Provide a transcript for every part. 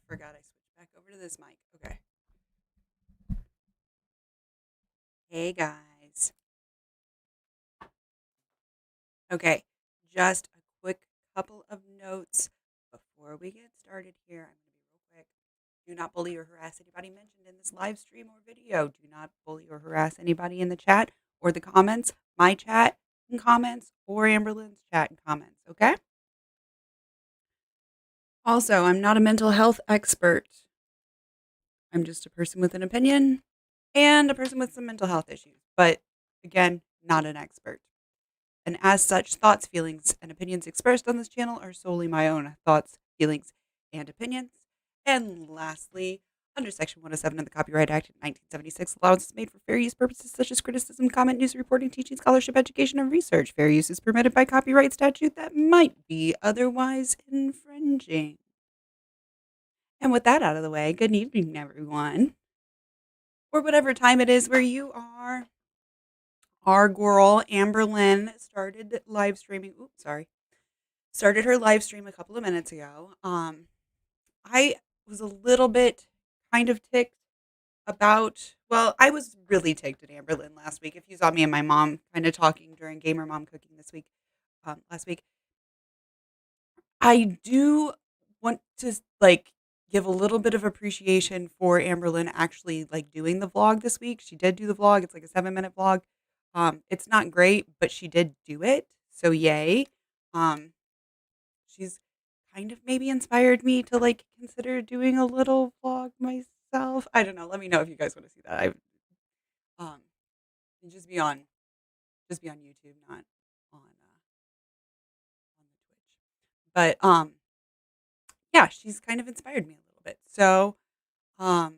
forgot I switched back over to this mic. Okay. Hey guys. Okay. Just a quick couple of notes before we get started here. I'm going to be real quick. Do not bully or harass anybody mentioned in this live stream or video. Do not bully or harass anybody in the chat or the comments, my chat and comments, or Amberlynn's chat and comments. Okay. Also, I'm not a mental health expert. I'm just a person with an opinion and a person with some mental health issues, but again, not an expert. And as such, thoughts, feelings, and opinions expressed on this channel are solely my own thoughts, feelings, and opinions. And lastly, under Section 107 of the Copyright Act of 1976, allowance is made for fair use purposes such as criticism, comment, news reporting, teaching, scholarship, education, and research. Fair use is permitted by copyright statute that might be otherwise infringing. And with that out of the way, good evening, everyone. Or whatever time it is where you are. Our girl Amberlynn started live streaming. Oops, sorry. Started her live stream a couple of minutes ago. I was a little bit kind of ticked about. Well, I was really ticked at Amberlynn last week. If you saw me and my mom kind of talking during Gamer Mom Cooking this week, last week, I do want to give a little bit of appreciation for Amberlynn actually doing the vlog this week. She did do the vlog. It's like a 7-minute vlog. It's not great, but she did do it. So yay. Um, she's kind of maybe inspired me to consider doing a little vlog myself. I don't know. Let me know if you guys want to see that. Um just be on YouTube, not on the Twitch. But yeah, she's kind of inspired me a little bit. So um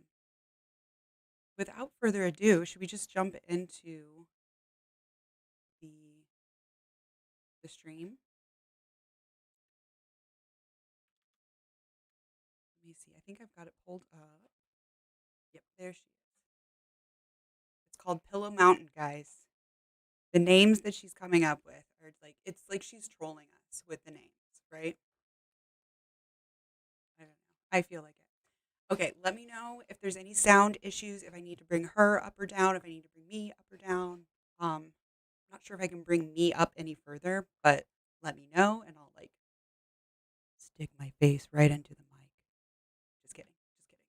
without further ado, should we just jump into the stream? Let me see. I think I've got it pulled up. Yep, there she is. It's called Pillow Mountain, guys. The names that she's coming up with are it's like she's trolling us with the names, right? I don't know. I feel like it. Okay, let me know if there's any sound issues, if I need to bring her up or down, if I need to bring me up or down. I'm not sure if I can bring me up any further, but let me know and I'll stick my face right into the mic. Just kidding. Just kidding.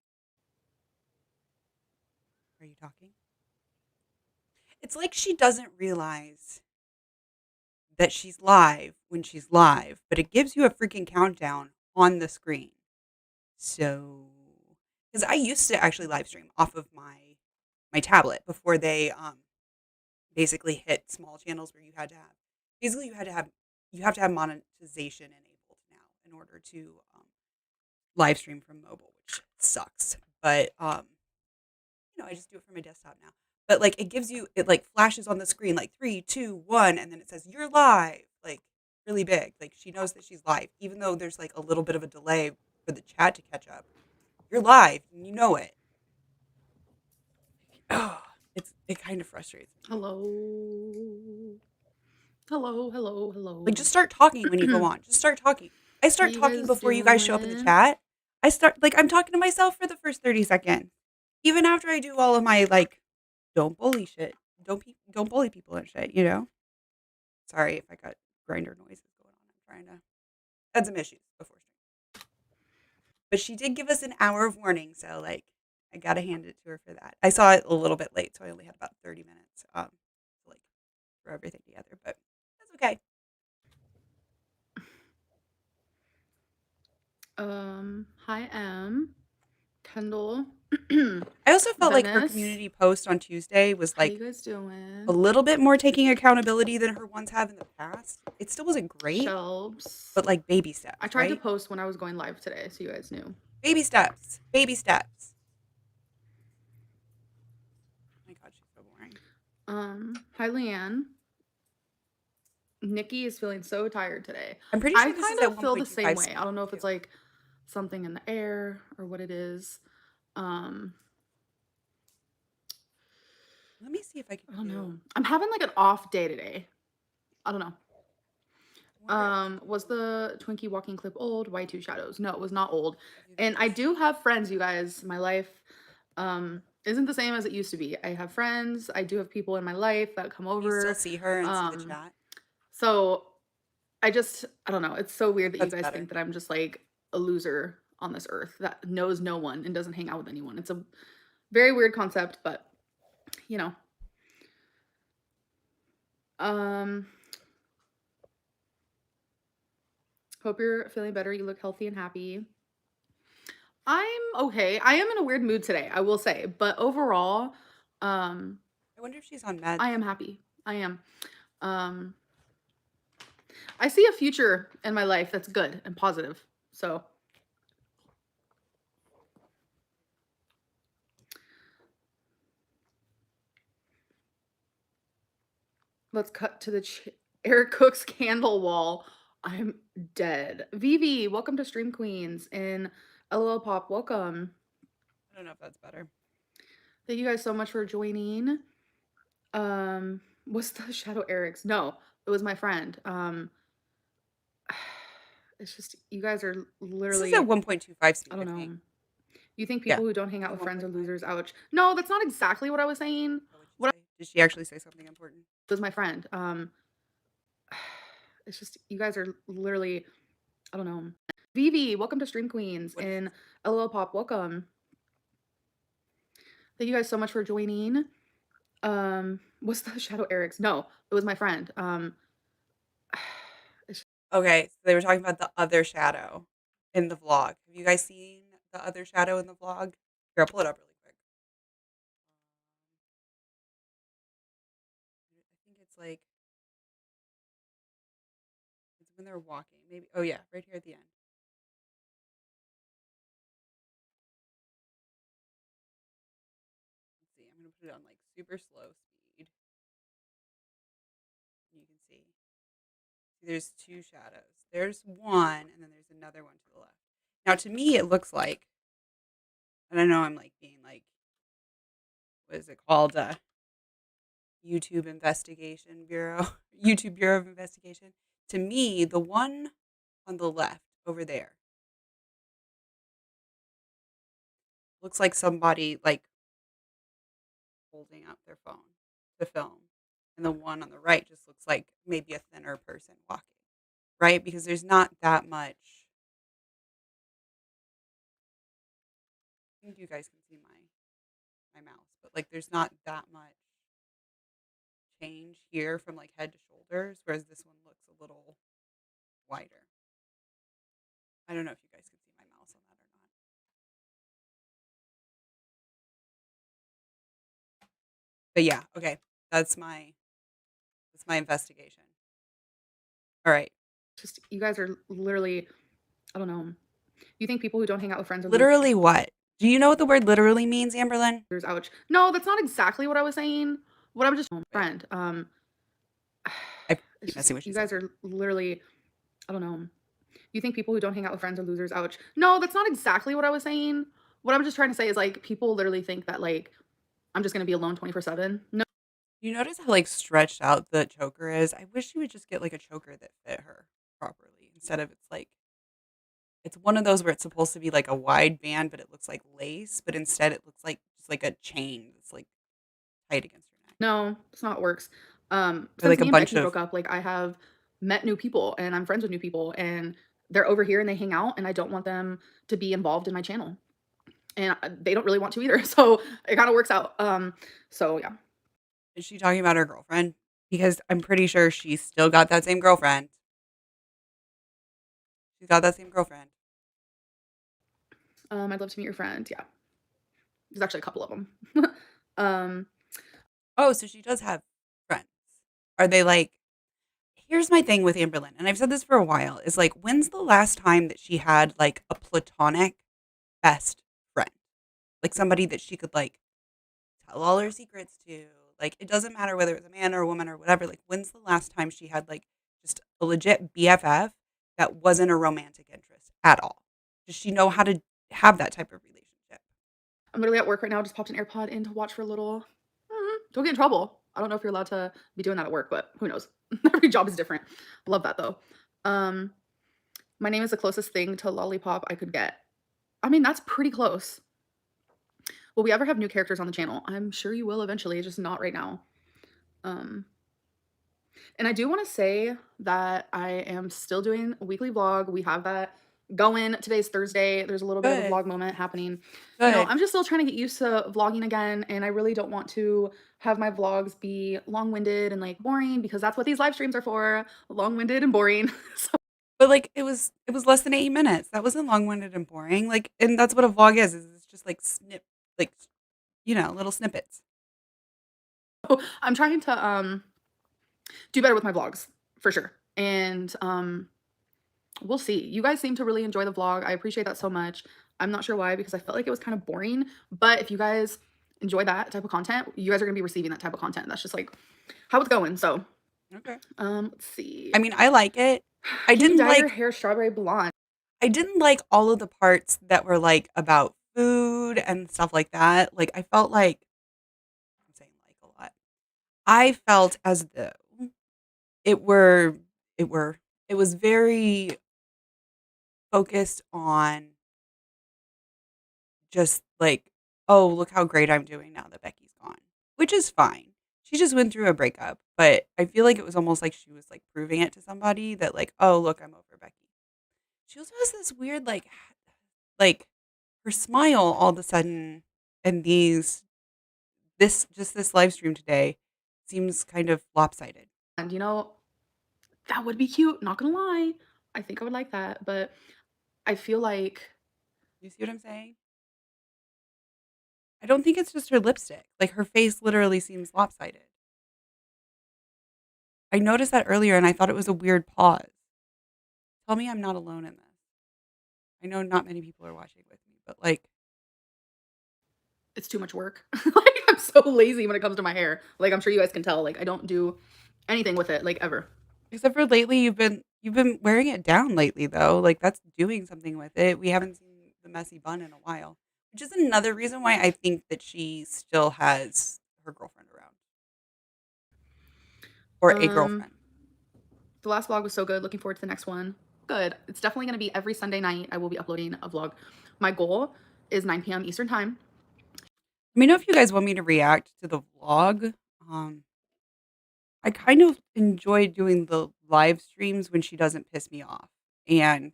Are you talking? It's like she doesn't realize that she's live when she's live, but it gives you a freaking countdown on the screen. So, because I used to actually live stream off of my tablet before they basically hit small channels where you had to have basically you have to have monetization enabled now in order to live stream from mobile, which sucks. But I just do it from my desktop now. But it gives you it flashes on the screen like 3, 2, 1, and then it says you're live, really big. Like she knows that she's live, even though there's a little bit of a delay for the chat to catch up. You're live, and you know it. Oh, it kind of frustrates me. Hello. Hello, hello, hello. Just start talking when you go on. Just start talking. I start talking before you guys show up in the chat. I start I'm talking to myself for the first 30 seconds. Even after I do all of my don't bully shit. Don't bully people and shit, you know? Sorry if I got grinder noises going on. I'm trying to had some issues before stream. But she did give us an hour of warning, so I gotta hand it to her for that. I saw it a little bit late, so I only had about 30 minutes to throw everything together, but that's okay. Hi, Em. Kendall. I also felt like her Venice. community post on Tuesday was How you guys doing? a little bit more taking accountability than her ones have in the past. It still wasn't great, Shelves. but baby steps. I tried to right? post when I was going live today, so you guys knew. Baby steps. Baby steps. Oh my god, she's so boring. Hi, Leanne. Nikki is feeling so tired today. I'm pretty sure I this is kind at of feel the 1.25 same way. speed, I don't know if too. it's something in the air or what it is. Let me see if I can I don't know. I'm having an off day today. I don't know. Was the Twinkie walking clip old? Why two shadows? No, it was not old. I do think And I it's do have friends, you guys. My life isn't the same as it used to be. I have friends. I do have people in my life that come you still over. see her and see the Um chat? so I don't know. It's so weird that you That's guys better. think that I'm just like a loser on this earth that knows no one and doesn't hang out with anyone. It's a very weird concept, but you know. Um Hope you're feeling better. You look healthy and happy. I'm okay. I am in a weird mood today, I will say, but overall, um, I wonder if she's on meds. I am happy. I am. Um, I see a future in my life that's good and positive. So let's cut to the Eric Cook's candle wall. I'm dead. Vivi, welcome to Stream Queens and LOL Pop, welcome. I don't know if that's better. Thank you guys so much for joining. What's the Shadow Eric's? No, it was my friend. It's just you guys are This is at literally 1.25 speed, I don't I think. know. You think Yeah. people who don't hang Is out it with friends are 1.5? losers. Ouch. No, that's not exactly what I was saying. What would she What say? Did she actually say something important? was my friend. It's just you guys are literally I don't know. Vivi, welcome to Stream Queens What did she and say? LOL Pop, welcome. Thank you guys so much for joining. What's the Shadow Eric's? No, it was my friend. It's Okay, so they were talking about the other shadow in the vlog. Have you guys seen the other shadow in the vlog? Here, I'll pull it up really quick. I think it's like it's when they're walking. Maybe. Oh yeah, right here at the end. Let's see. I'm gonna put it on like super slow speed. You can see. There's two shadows. There's one, and then there's another one to the left. Now, to me, it looks like, and I know I'm like being like, what is it called? YouTube Investigation Bureau, YouTube Bureau of Investigation. To me, the one on the left over there looks like somebody like holding up their phone to film, and the one on the right just looks like maybe a thinner person walking, right? Because there's not that much. I think you guys can see my mouse, but like there's not that much change here from like head to shoulders, whereas this one looks a little wider. I don't know if you guys can see my mouse on that or not. But yeah, okay. That's my investigation. All right. just you guys are literally I don't know. You think people who don't hang out with friends are Literally what? Do you know what the word literally means, Amberlynn? losers. Ouch. No, that's not exactly what I was saying. What I'm just friend. I It's keep just messing with you you. guys are literally I don't know. You think people who don't hang out with friends are losers. Ouch. No, that's not exactly what I was saying. What I'm just trying to say is like people literally think that like I'm just gonna be alone 24/7. No. You notice how like stretched out the choker is? I wish she would just get like a choker that fit her properly instead of it's one of those where it's supposed to be like a wide band, but it looks like lace, but instead it looks like just like a chain that's like tight against your neck. No, it's not how it works. Or Since like a me and bunch Becky of broke up, like I have met new people and I'm friends with new people and they're over here and they hang out and I don't want them to be involved in my channel. And they don't really want to either. So it kind of works out. So yeah. is she talking about her girlfriend? Because I'm pretty sure she's still got that same girlfriend. She's got that same girlfriend. I'd love to meet your friend. Yeah. There's actually a couple of them. um, Oh, so she does have friends. Are they like here's my thing with Amberlynn, and I've said this for a while, is like when's the last time that she had like a platonic best friend? Like somebody that she could like tell all her secrets to. Like it doesn't matter whether it's a man or a woman or whatever. Like when's the last time she had like just a legit BFF that wasn't a romantic interest at all? Does she know how to have that type of relationship? I'm literally at work right now. Just popped an AirPod in to watch for a little. Don't get in trouble. I don't know if you're allowed to be doing that at work, but who knows? Every job is different. Love that though. Um, my name is the closest thing to lollipop I could get. I mean, that's pretty close. Will we ever have new characters on the channel? I'm sure you will eventually, just not right now. Um, and I do want to say that I am still doing a weekly vlog. We have that going. Today's Thursday. There's a little bit of a Good. vlog moment happening. Good. I'm just still trying to get used to vlogging again, and I really don't want to have my vlogs be long-winded and like boring because that's what these live streams are for, long-winded and boring. So But, like, it was less than 8 minutes. That wasn't long-winded and boring, like and that's what a vlog is it's just, like, like, little snippets. I'm trying to do better with my vlogs for sure. And we'll see. You guys seem to really enjoy the vlog. I appreciate that so much. I'm not sure why because I felt like it was kind of boring, but if you guys enjoy that type of content, you guys are going to be receiving that type of content. That's just like how it's going. So, Okay. let's see. I mean, I like it. I Can you didn't dye your like hair strawberry blonde? I didn't like all of the parts that were, like, about food and stuff like that. Like, I felt like I'm saying like a lot. I felt as though it were it were it was very focused on just like, "Oh, look how great I'm doing now that Becky's gone," which is fine. She just went through a breakup, but I feel like it was almost like she was, like, proving it to somebody that, like, "Oh, look, I'm over Becky." She also has this weird, like, her smile all of a sudden and this live stream today seems kind of lopsided. And that would be cute. Not gonna lie. I think I would like that. But I feel like You see what I'm saying? I don't think it's just her lipstick. Like, her face literally seems lopsided. I noticed that earlier, and I thought it was a weird pause. Tell me I'm not alone in this. I know not many people are watching with me, but, like it's too much work. Like I'm so lazy when it comes to my hair. Like I'm sure you guys can tell. Like I don't do anything with it like ever. except for lately, you've been wearing it down lately, though. Like, that's doing something with it. We haven't seen the messy bun in a while, which is another reason why I think that she still has her girlfriend around or a Um girlfriend. the last vlog was so good. Looking forward to the next one. Good. It's definitely going to be every Sunday night. I will be uploading a vlog. My goal is 9 p.m. Eastern time. Let me know if you guys want me to react to the vlog. Um, I kind of enjoy doing the live streams when she doesn't piss me off, and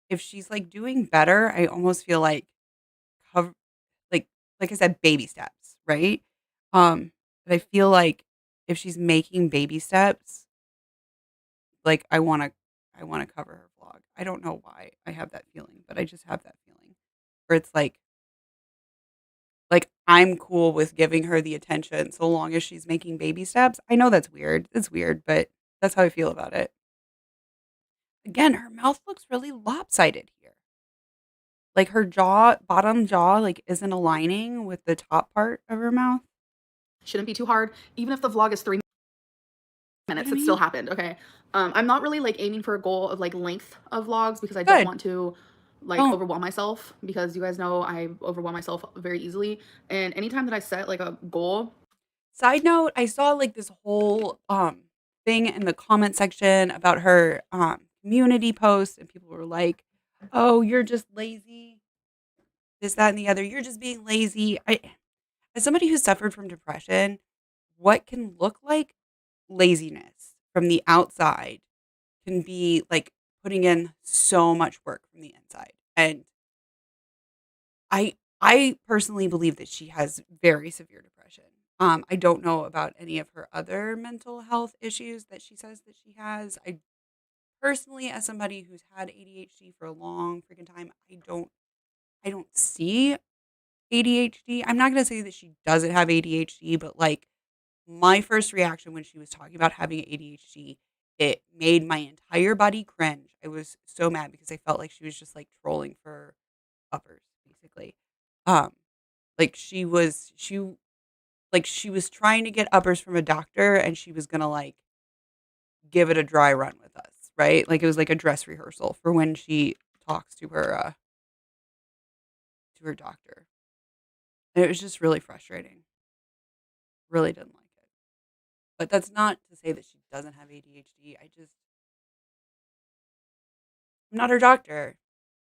if she's, like, doing better, I almost feel like cov like like I said, baby steps, right? But I feel like if she's making baby steps, like, I wanna cover her vlog. I don't know why I have that feeling, but I just have that feeling where it's like, I'm cool with giving her the attention so long as she's making baby steps. I know that's weird. It's weird, but that's how I feel about it. Again, her mouth looks really lopsided here. Like, her bottom jaw, like, isn't aligning with the top part of her mouth. Shouldn't be too hard. Even if the vlog is 3 See what minutes, I it still mean? happened. Okay. I'm not really like aiming for a goal of like length of vlogs because I don't Good. want to like Don't. overwhelm myself because you guys know I overwhelm myself very easily. And anytime that I set like a goal, Side note, I saw, like, this whole, thing in the comment section about her, community post, and people were like, "Oh, you're just lazy. This, that, and the other. You're just being lazy." As somebody who suffered from depression, what can look like laziness from the outside can be, like, putting in so much work from the inside, and I personally believe that she has very severe depression. I don't know about any of her other mental health issues that she says that she has. I personally, as somebody who's had ADHD for a long freaking time, I don't see ADHD. I'm not gonna say that she doesn't have ADHD, but, like, my first reaction when she was talking about having ADHD, it made my entire body cringe. I was so mad because I felt like she was just, like, trolling for uppers, basically. Um, she was trying to get uppers from a doctor, and she was gonna, like, give it a dry run with us, right? Like, it was like a dress rehearsal for when she talks to her doctor. And it was just really frustrating. Really didn't like it. But that's not to say that she doesn't have ADHD. I'm not her doctor,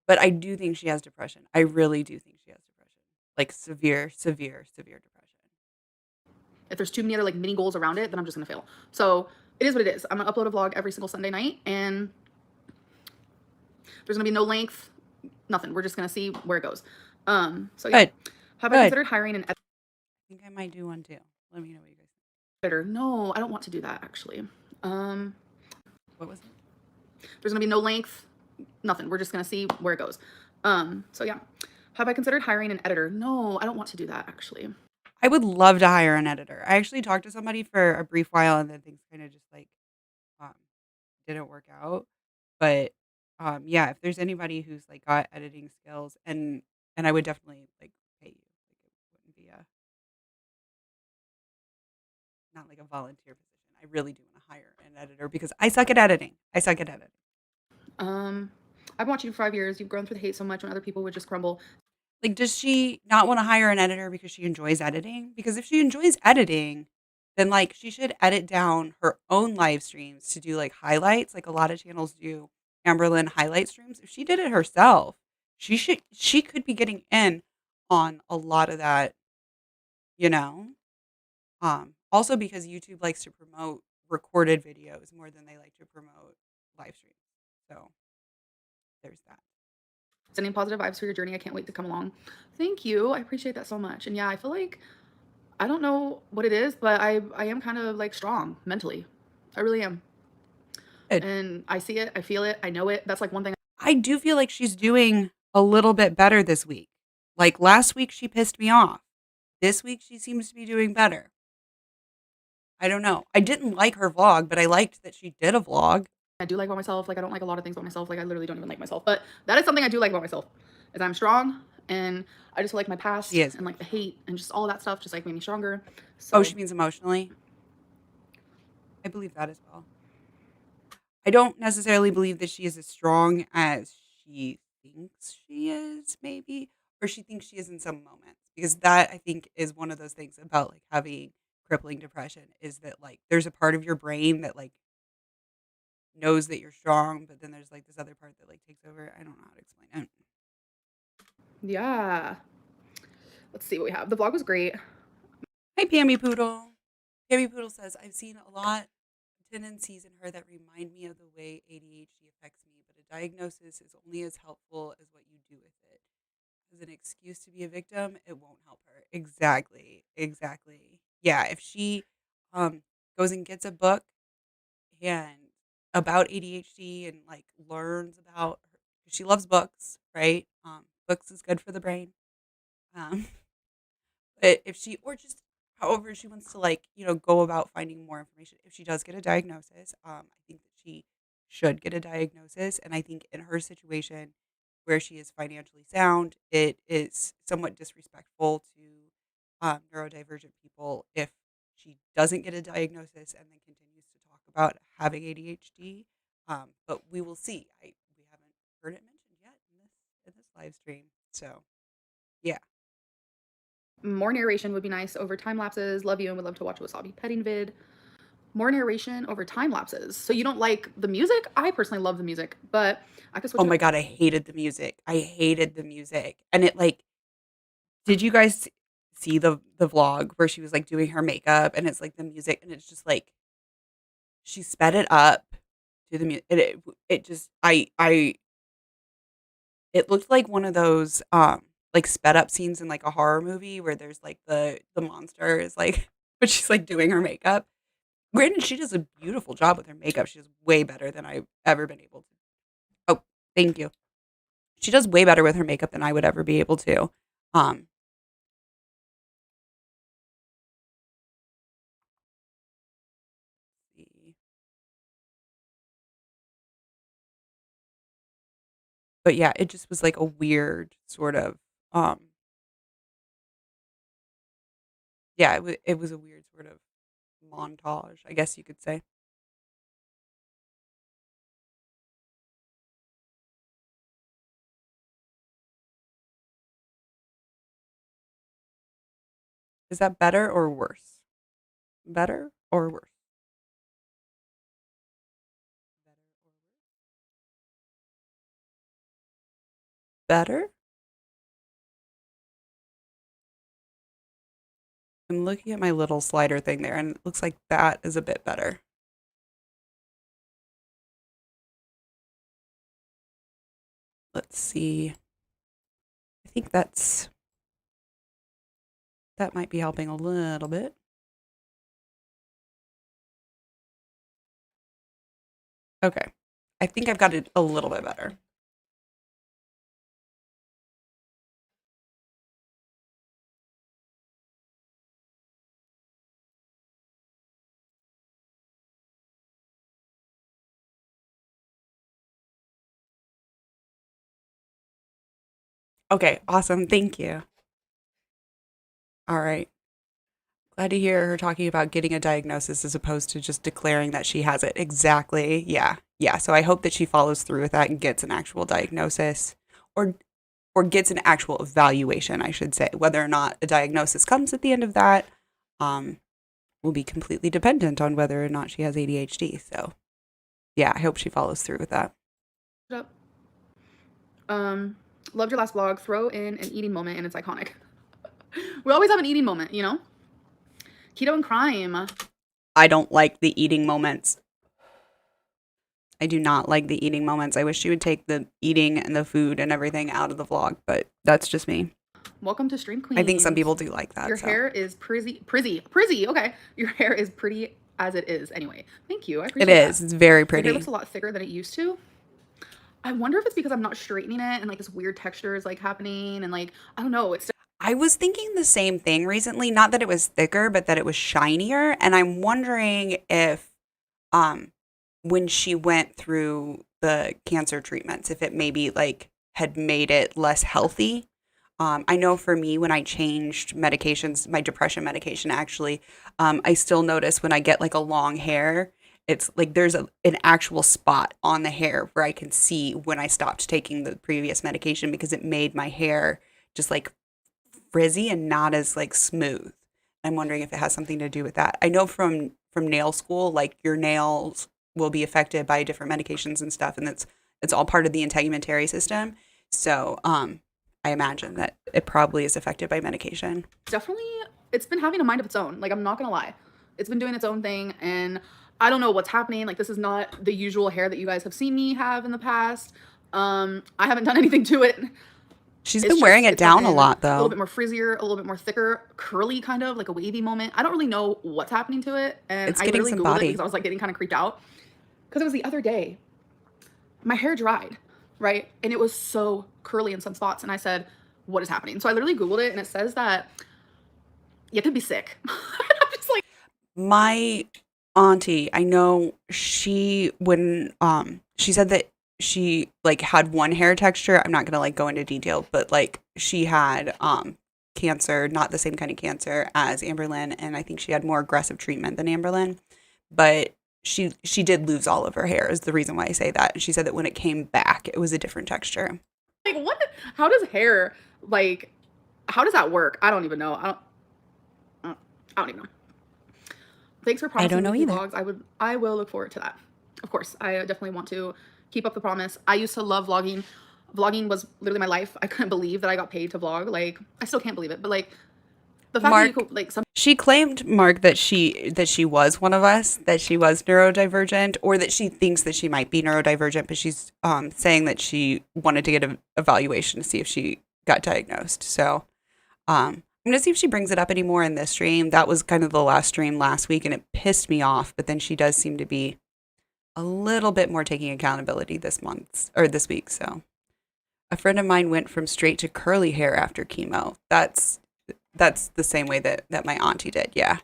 but I do think she has depression. I really do think she has depression. Like severe, severe, severe depression. If there's too many other like mini goals around it, then I'm just gonna fail. So it is what it is. I'm gonna upload a vlog every single Sunday night, and there's gonna be no length, nothing. We're just gonna see where it goes. So yeah. Good. Have I Good. considered hiring an I think I might do one too. Let me know what you guys think. editor? No, I don't want to do that actually. What was it? There's gonna be no length, nothing. We're just gonna see where it goes. So yeah. Have I considered hiring an editor? No, I don't want to do that actually. I would love to hire an editor. I actually talked to somebody for a brief while and then things kind of just like um didn't work out. But yeah, if there's anybody who's like got editing skills and I would definitely like pay you. Like it wouldn't be a not like a volunteer position. I really do want to hire an editor because I suck at editing. I suck at editing. I've watched you for 5 years. You've grown through the hate so much when other people would just crumble. Like, does she not want to hire an editor because she enjoys editing? Because if she enjoys editing, then like she should edit down her own live streams to do like highlights, like a lot of channels do Amberlynn highlight streams. If she did it herself, she could be getting in on a lot of that, you know? Also because YouTube likes to promote recorded videos more than they like to promote live streams. So there's that. Sending positive vibes for your journey. I can't wait to come along. Thank you. I appreciate that so much. And yeah, I feel like I don't know what it is, but I am kind of like strong mentally. I really am. Good. And I see it, I feel it, I know it. That's like one thing. I do feel like she's doing a little bit better this week. Like last week, she pissed me off. This week, she seems to be doing better. I don't know. I didn't like her vlog, but I liked that she did a vlog. I do like about myself. Like I don't like a lot of things about myself. Like I literally don't even like myself. But that is something I do like about myself. Is I'm strong, and I just feel like my past She is. and like the hate and just all that stuff just like made me stronger. Oh, So she means emotionally. I believe that as well. I don't necessarily believe that she is as strong as she thinks she is, maybe, or she thinks she is in some moments. Because that I think is one of those things about like having crippling depression is that like there's a part of your brain that like knows that you're strong, but then there's like this other part that like takes over. I don't know how to explain it. yeah. Let's see what we have. The vlog was great. Hi, Pammy Poodle. Pammy Poodle says, I've seen a lot of tendencies in her that remind me of the way ADHD affects me, but a diagnosis is only as helpful as what you do with it. As an excuse to be a victim, it won't help her. Exactly. Exactly. Yeah. If she goes and gets a book and about ADHD and like learns about her, 'cause she loves books, right? Books is good for the brain. Um, but if she, or just however she wants to like, go about finding more information, if she does get a diagnosis, I think that she should get a diagnosis. And I think in her situation where she is financially sound, it is somewhat disrespectful to neurodivergent people if she doesn't get a diagnosis and then continues to talk about having ADHD. But we will see. We haven't heard it mentioned yet in this live stream. So yeah. More narration would be nice over time lapses. Love you and would love to watch a wasabi petting vid. More narration over time lapses. So you don't like the music? I personally love the music, but I could switch Oh it my up. god, I hated the music. I hated the music. And it like did you guys see the vlog where she was like doing her makeup and it's like the music and it's just like she sped it up to the music. It just I it looked like one of those like sped up scenes in like a horror movie where there's like the monster is like but she's like doing her makeup. Granted, she does a beautiful job with her makeup. She does way better than I've ever been able to. Oh, thank you. She does way better with her makeup than I would ever be able to. Um, let's see. But yeah, it just was like a weird sort of yeah, it was a weird sort of montage, I guess you could say. Is that better or worse? Better or worse? Better or worse? better. I'm looking at my little slider thing there, and it looks like that is a bit better. Let's see. I think that might be helping a little bit. Okay. I think I've got it a little bit better. Okay, awesome. Thank you. All right. Glad to hear her talking about getting a diagnosis as opposed to just declaring that she has it. Exactly. Yeah. Yeah. So I hope that she follows through with that and gets an actual diagnosis or gets an actual evaluation, I should say. Whether or not a diagnosis comes at the end of that um, will be completely dependent on whether or not she has ADHD. So yeah, I hope she follows through with that. Yep. Loved your last vlog. Throw in an eating moment and it's iconic. We always have an eating moment, you know? Keto and crime. I don't like the eating moments. I do not like the eating moments. I wish she would take the eating and the food and everything out of the vlog, but that's just me. Welcome to Stream Queen. I think some people do like that. Your hair is pretty. Okay. Your hair is pretty as it is anyway. Thank you. I appreciate it. It is. It's very pretty. Your hair looks a lot thicker than it used to. I wonder if it's because I'm not straightening it and like this weird texture is like happening and like, I don't know. I was thinking the same thing recently, not that it was thicker, but that it was shinier. And I'm wondering if when she went through the cancer treatments, if it maybe like had made it less healthy. I know for me, when I changed medications, my depression medication actually, I still notice when I get like a long hair, it's like there's an actual spot on the hair where I can see when I stopped taking the previous medication because it made my hair just like frizzy and not as like smooth. I'm wondering if it has something to do with that. I know from nail school, like your nails will be affected by different medications and stuff, and it's all part of the integumentary system. So I imagine that it probably is affected by medication. Definitely, it's been having a mind of its own. Like, I'm not gonna lie. It's been doing its own thing, and I don't know what's happening. Like, this is not the usual hair that you guys have seen me have in the past. I haven't done anything to it. She's been wearing it down a lot, though. A little bit more frizzier, a little bit more thicker, curly, kind of like a wavy moment. I don't really know what's happening to it, and It's I getting literally some Googled it body. because I was like getting kind of creeped out. Because it was the other day, my hair dried, right? And it was so curly in some spots, and I said, what is happening? So I literally Googled it, and it says that you could be sick. I'm just like, My auntie, I know she said that she like had one hair texture. I'm not gonna like go into detail, but like she had cancer, not the same kind of cancer as Amberlynn, and I think she had more aggressive treatment than Amberlynn. But she did lose all of her hair is the reason why I say that. And she said that when it came back, it was a different texture. like what? How does hair like? How does that work? I don't even know. I don't even know. Thanks for promising I don't know weekly either. vlogs. I will look forward to that. Of course, I definitely want to keep up the promise. I used to love vlogging. Vlogging was literally my life. I couldn't believe that I got paid to vlog. Like, I still can't believe it. But like, the fact that you could like some. She claimed, Mark, that she was one of us, that she was neurodivergent, or that she thinks that she might be neurodivergent, but she's saying that she wanted to get an evaluation to see if she got diagnosed. So I'm gonna see if she brings it up anymore in this stream. That was kind of the last stream last week, and it pissed me off. But then she does seem to be a little bit more taking accountability this month or this week. So a friend of mine went from straight to curly hair after chemo. That's the same way that my auntie did. Yeah.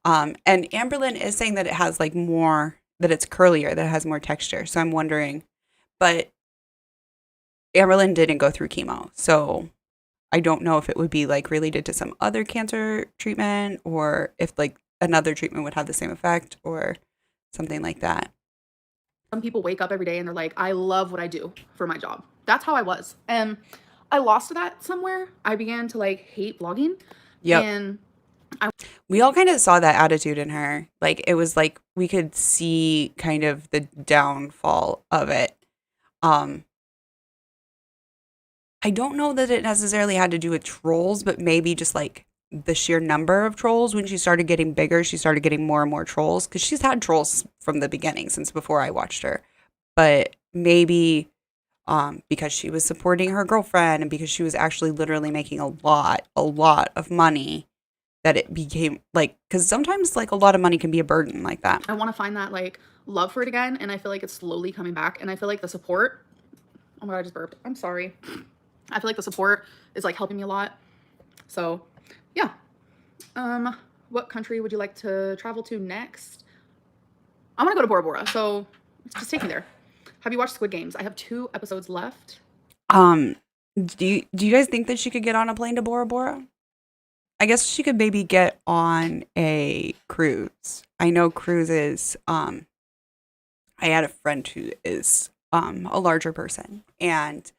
And Amberlynn is saying that it has like more, that it's curlier, that it has more texture. So I'm wondering, but Amberlynn didn't go through chemo. So I don't know if it would be like related to some other cancer treatment or if like another treatment would have the same effect or something like that. Some people wake up every day and they're like, I love what I do for my job. That's how I was. And I lost that somewhere. I began to like hate vlogging. Yep. And we all kind of saw that attitude in her. Like it was like we could see kind of the downfall of it. I don't know that it necessarily had to do with trolls, but maybe just like the sheer number of trolls. When she started getting bigger, she started getting more and more trolls because she's had trolls from the beginning since before I watched her. But maybe because she was supporting her girlfriend and because she was actually literally making a lot of money, that it became like, because sometimes like a lot of money can be a burden like that. I want to find that like love for it again, and I feel like it's slowly coming back, and I feel like the support, oh my God, I just burped. I'm sorry. I feel like the support is like helping me a lot. So yeah. What country would you like to travel to next? I want to go to Bora Bora, so just take me there. Have you watched Squid Games? I have 2 episodes left. Do you guys think that she could get on a plane to Bora Bora? I guess she could maybe get on a cruise. I know cruises. I had a friend who is a larger person, and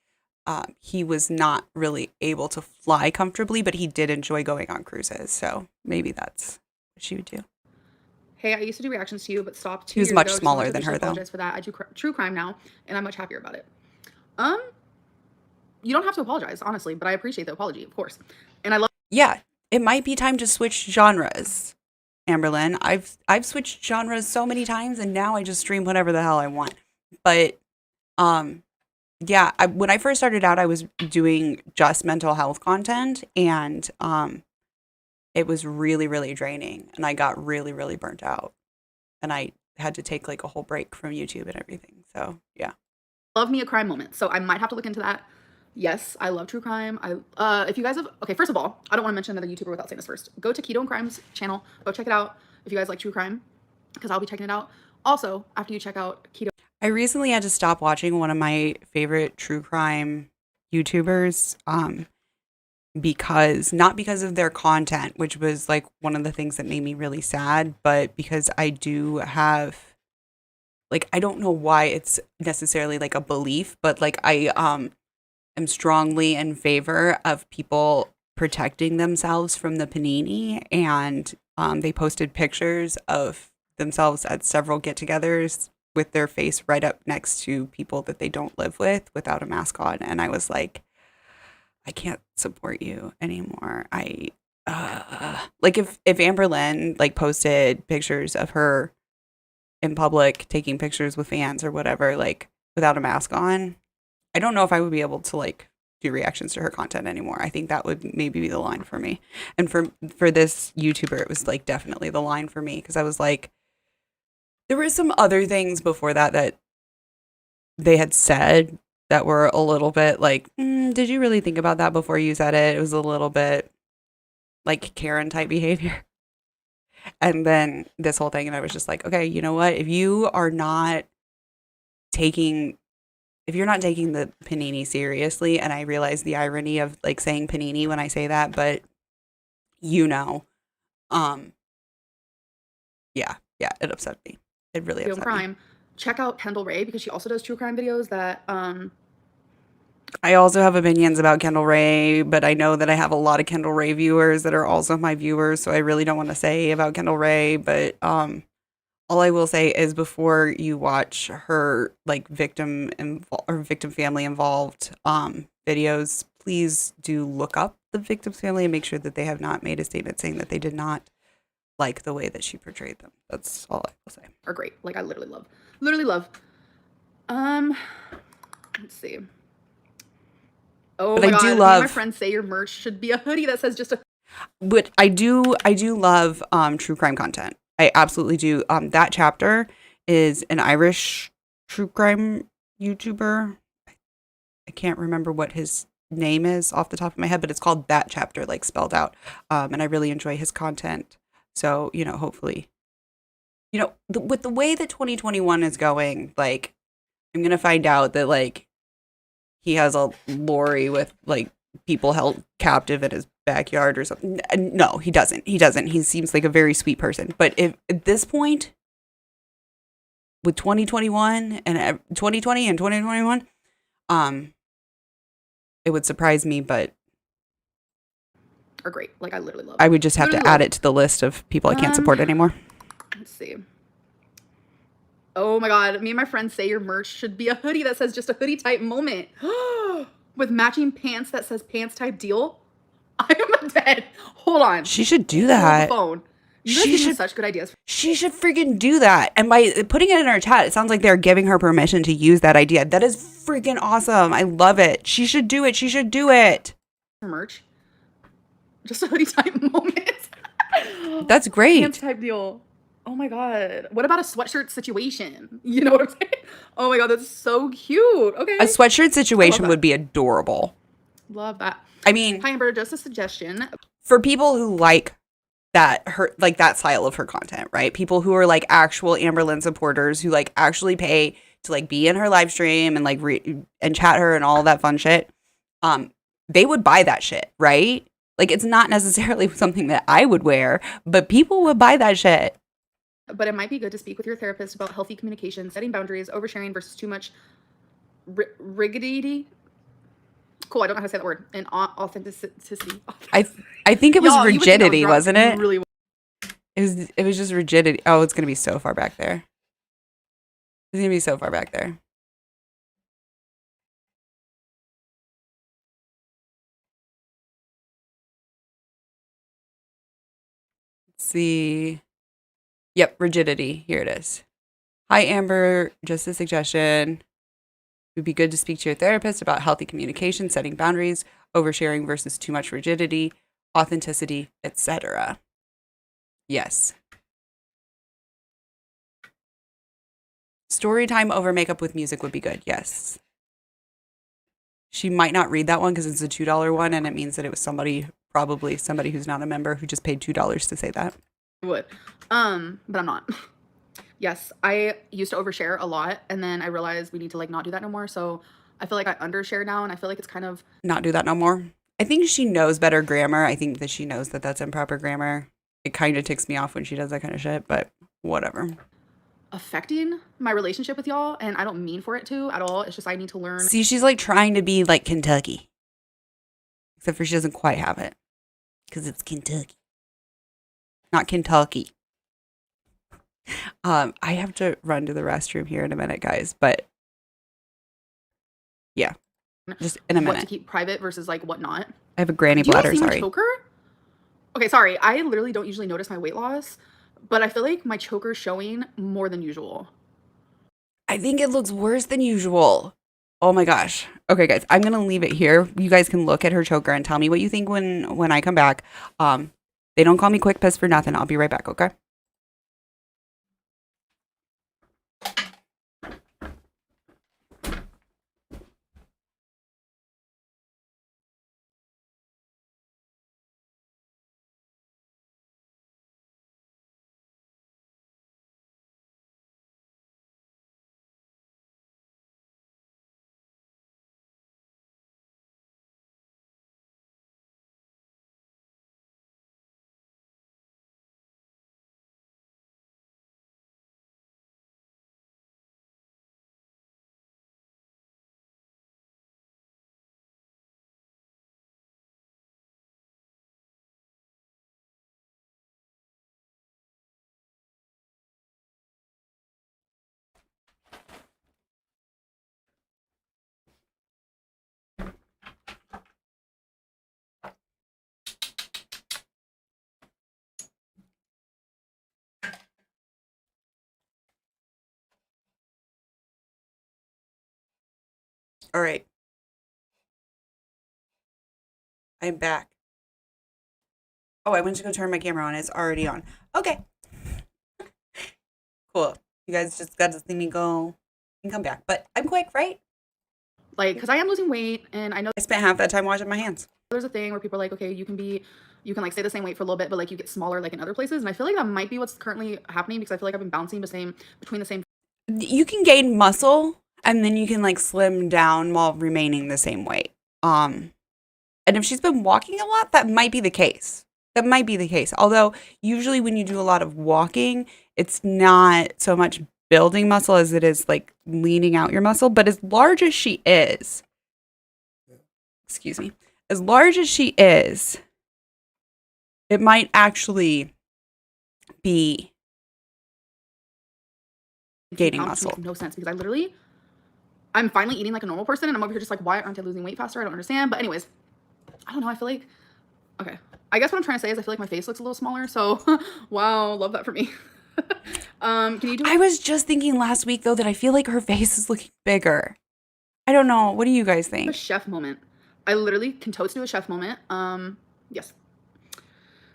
he was not really able to fly comfortably, but he did enjoy going on cruises. So maybe that's what she would do. Hey, I used to do reactions to you, but stopped 2 He was years much ago. Just smaller wanted to than her, officially though. apologize for that. I do true crime now, and I'm much happier about it. Um, you don't have to apologize, honestly, but I appreciate the apology, of course. And I love. Yeah, it might be time to switch genres, Amberlynn. I've switched genres so many times, and now I just stream whatever the hell I want. But um, yeah, when I first started out, I was doing just mental health content, and it was really, really draining, and I got really, really burnt out, and I had to take like a whole break from YouTube and everything. So yeah. Love me a crime moment. So I might have to look into that. Yes, I love true crime. If you guys have, okay, first of all, I don't want to mention another YouTuber without saying this first. Go to Keto and Crime's channel. Go check it out if you guys like true crime, because I'll be checking it out. Also, after you check out Keto. I recently had to stop watching one of my favorite true crime YouTubers because not because of their content, which was like one of the things that made me really sad, but because I do have like, I don't know why it's necessarily like a belief, but like I am strongly in favor of people protecting themselves from the panini, and they posted pictures of themselves at several get-togethers with their face right up next to people that they don't live with without a mask on, and I was like, I can't support you anymore. I like if Amberlynn like posted pictures of her in public taking pictures with fans or whatever, like without a mask on, I don't know if I would be able to like do reactions to her content anymore. I think that would maybe be the line for me. And for this YouTuber, it was like definitely the line for me, because I was like, there were some other things before that they had said that were a little bit like, did you really think about that before you said it? It was a little bit like Karen type behavior. And then this whole thing, and I was just like, okay, you know what? If you're not taking the panini seriously, and I realize the irony of like saying panini when I say that, but yeah, it upset me. It really upset crime. me. Check out Kendall Ray, because she also does true crime videos that I also have opinions about Kendall Ray, but I know that I have a lot of Kendall Ray viewers that are also my viewers, so I really don't want to say about Kendall Ray, but all I will say is before you watch her like victim family involved videos, please do look up the victim's family and make sure that they have not made a statement saying that they did not like the way that she portrayed them. That's all I will say. Are great. Like I literally love. Let's see. Oh but my I God, do me and love my friends say your merch should be a hoodie that says just a. But I do love true crime content. I absolutely do. That chapter is an Irish true crime YouTuber. I can't remember what his name is off the top of my head, but it's called That Chapter, like spelled out. And I really enjoy his content. So, hopefully, with the way that 2021 is going, like, I'm going to find out that, like, he has a lorry with, like, people held captive in his backyard or something. No, he doesn't. He seems like a very sweet person. But if at this point, with 2021 and 2020 and 2021, it would surprise me, but are great. Like I literally love. I would just have to add it to the list of people I can't support anymore. Let's see. Oh my God, me and my friends say your merch should be a hoodie that says just a hoodie type moment. Oh with matching pants that says pants type deal. I am dead. Hold on. She should do Hold that. the phone. You guys She give me should. such good ideas. She should freaking do that. And by putting it in our chat, it sounds like they're giving her permission to use that idea. That is freaking awesome. I love it. She should do it. She should do it. Merch. Just a hoodie type moment. That's great. Pants type deal. Oh my god. What about a sweatshirt situation? You know what I'm saying? Oh my god, that's so cute. Okay. A sweatshirt situation would be adorable. Love that. I mean, Hi Amber, just a suggestion. For people who like that that style of her content, right? People who are like actual Amberlynn supporters who like actually pay to like be in her live stream and like and chat her and all that fun shit. They would buy that shit, right? Like it's not necessarily something that I would wear, but people would buy that shit. But it might be good to speak with your therapist about healthy communication, setting boundaries, oversharing versus too much rigidity. Cool, I don't know how to say that word. And authenticity. I think it was rigidity, was wasn't it? Really. It was just rigidity. Oh, it's gonna be so far back there. It's gonna be so far back there. Let's see. Yep, rigidity. Here it is. Hi, Amber. Just a suggestion. It would be good to speak to your therapist about healthy communication, setting boundaries, oversharing versus too much rigidity, authenticity, etc. Yes. Story time over makeup with music would be good. Yes. She might not read that one because it's a $2 one, and it means that it was probably somebody who's not a member who just paid $2 to say that. I would. But I'm not. Yes, I used to overshare a lot, and then I realized we need to like not do that no more. So I feel like I undershare now, and I feel like it's kind of not do that no more. I think she knows better grammar. I think that she knows that that's improper grammar. It kind of ticks me off when she does that kind of shit, but whatever. Affecting my relationship with y'all, and I don't mean for it to at all. It's just I need to learn. See, she's like trying to be like Kentucky, except for she doesn't quite have it because it's Kentucky, not Kentucky. I have to run to the restroom here in a minute, guys, but yeah, just in a minute. What to keep private versus like what not. I have a granny bladder. Sorry. My choker? Okay, sorry. I literally don't usually notice my weight loss, but I feel like my choker's showing more than usual. I think it looks worse than usual. Oh my gosh. Okay, guys, I'm gonna leave it here. You guys can look at her choker and tell me what you think when I come back. They don't call me quick piss for nothing. I'll be right back. Okay. All right. I'm back. Oh, I went to go turn my camera on. It's already on. Okay. Cool. You guys just got to see me go and come back. But I'm quick, right? Like, because I am losing weight, and I know I spent half that time washing my hands. There's a thing where people are like, okay, you can like stay the same weight for a little bit, but like you get smaller like in other places. And I feel like that might be what's currently happening because I feel like I've been bouncing between the same. You can gain muscle and then you can like slim down while remaining the same weight. And if she's been walking a lot, that might be the case. That might be the case. Although usually when you do a lot of walking, it's not so much building muscle as it is like leaning out your muscle. But as large as she is, excuse me, as large as she is, it might actually be gaining muscle. Makes no sense because I literally I'm finally eating like a normal person, and I'm over here just like, why aren't I losing weight faster? I don't understand. But anyways, I don't know. I feel like, okay. I guess what I'm trying to say is I feel like my face looks a little smaller. So, wow, love that for me. Can you do I it? was just thinking last week, though, that I feel like her face is looking bigger. I don't know. What do you guys A think? chef moment. I literally can toast to a chef moment. Yes.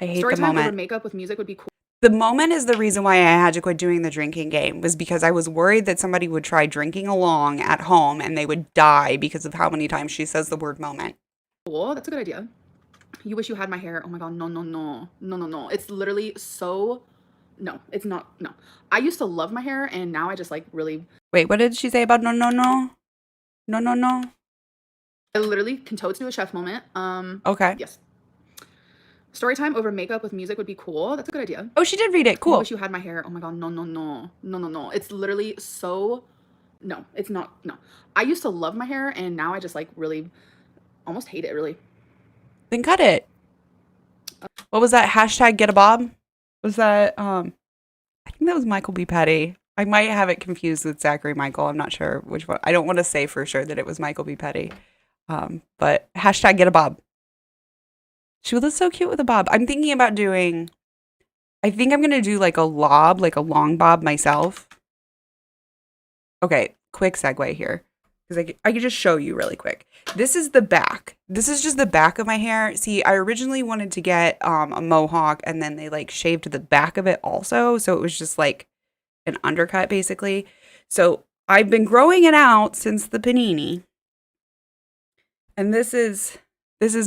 I hate Story the time over moment. makeup with music would be cool. The moment is the reason why I had to quit doing the drinking game, was because I was worried that somebody would try drinking along at home and they would die because of how many times she says the word moment. That's a good idea. You wish you had my hair. Oh my god, no, no, no. No, no, no. It's literally so, no, it's not, no. I used to love my hair, and now I just like really, Wait, what did she say about no, no, no? No, no, no? I literally can toast to a chef moment. Okay. Yes. Story time over makeup with music would be cool. That's a good idea. Oh, she did read it. You Cool. wish you had my hair. Oh my god, no, no, no. No, no, no. It's literally so, no, it's not, no. I used to love my hair, and now I just like really almost hate it, really. Then cut it. What was that? Hashtag get a bob? Was that, I think that was Michael B. Petty. I might have it confused with Zachary Michael. I'm not sure which one. I don't want to say for sure that it was Michael B. Petty. But hashtag get a bob. She would look so cute with a bob. I'm thinking about doing, I think I'm going to do like a lob, like a long bob myself. Okay, quick segue here. Because I could just show you really quick. This is the back. This is just the back of my hair. See, I originally wanted to get a mohawk, and then they like shaved the back of it also. So it was just like an undercut basically. So I've been growing it out since the panini. And this is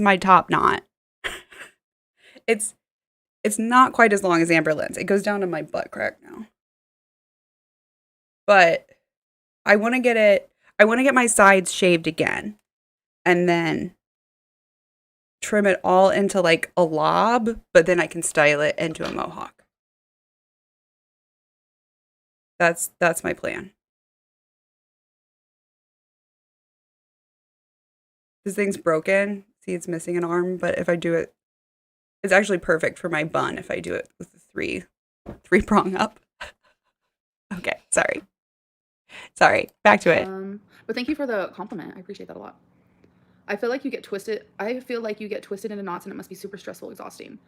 my top knot. It's not quite as long as Amberlynn's. It goes down to my butt crack now. But I want to get my sides shaved again, and then trim it all into like a lob, but then I can style it into a mohawk. That's my plan. This thing's broken. See, it's missing an arm, but if I do it, it's actually perfect for my bun if I do it with the three prong up. Okay, sorry. Back to it. But thank you for the compliment. I appreciate that a lot. I feel like you get twisted into knots, and it must be super stressful, exhausting.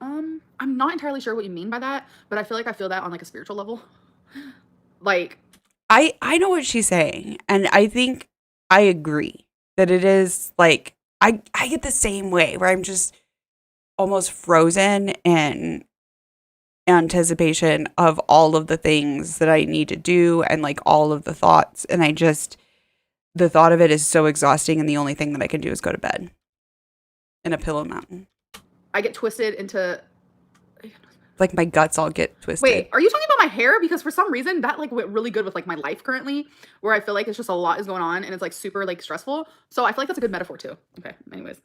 I'm not entirely sure what you mean by that, but I feel like I feel that on like a spiritual level. Like, I know what she's saying, and I think I agree that it is like I get the same way where I'm just almost frozen in anticipation of all of the things that I need to do and like all of the thoughts, and the thought of it is so exhausting, and the only thing that I can do is go to bed in a pillow mountain. I get twisted into, Like my guts all get twisted. wait, are you talking about my hair? Because for some reason that like went really good with like my life currently, where I feel like it's just a lot is going on, and it's like super like stressful. So I feel like that's a good metaphor too. Okay, anyways.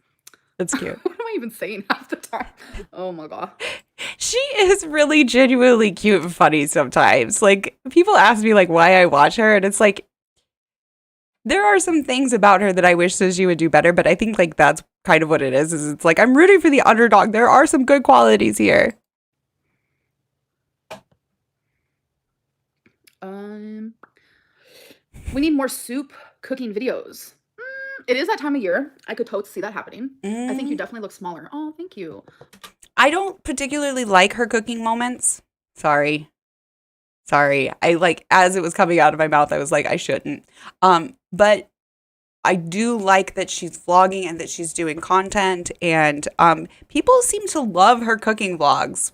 That's cute. What am I even saying half the time? Oh my god. She is really genuinely cute and funny sometimes. Like people ask me like why I watch her, and it's like there are some things about her that I wish that she would do better, but I think like that's kind of what it is it's like I'm rooting for the underdog. There are some good qualities here. We need more soup cooking videos. It is that time of year. I could totally see that happening. I think you definitely look smaller. Oh, thank you. I don't particularly like her cooking moments. Sorry. I like, as it was coming out of my mouth, I was like, I shouldn't. But I do like that she's vlogging and that she's doing content, and people seem to love her cooking vlogs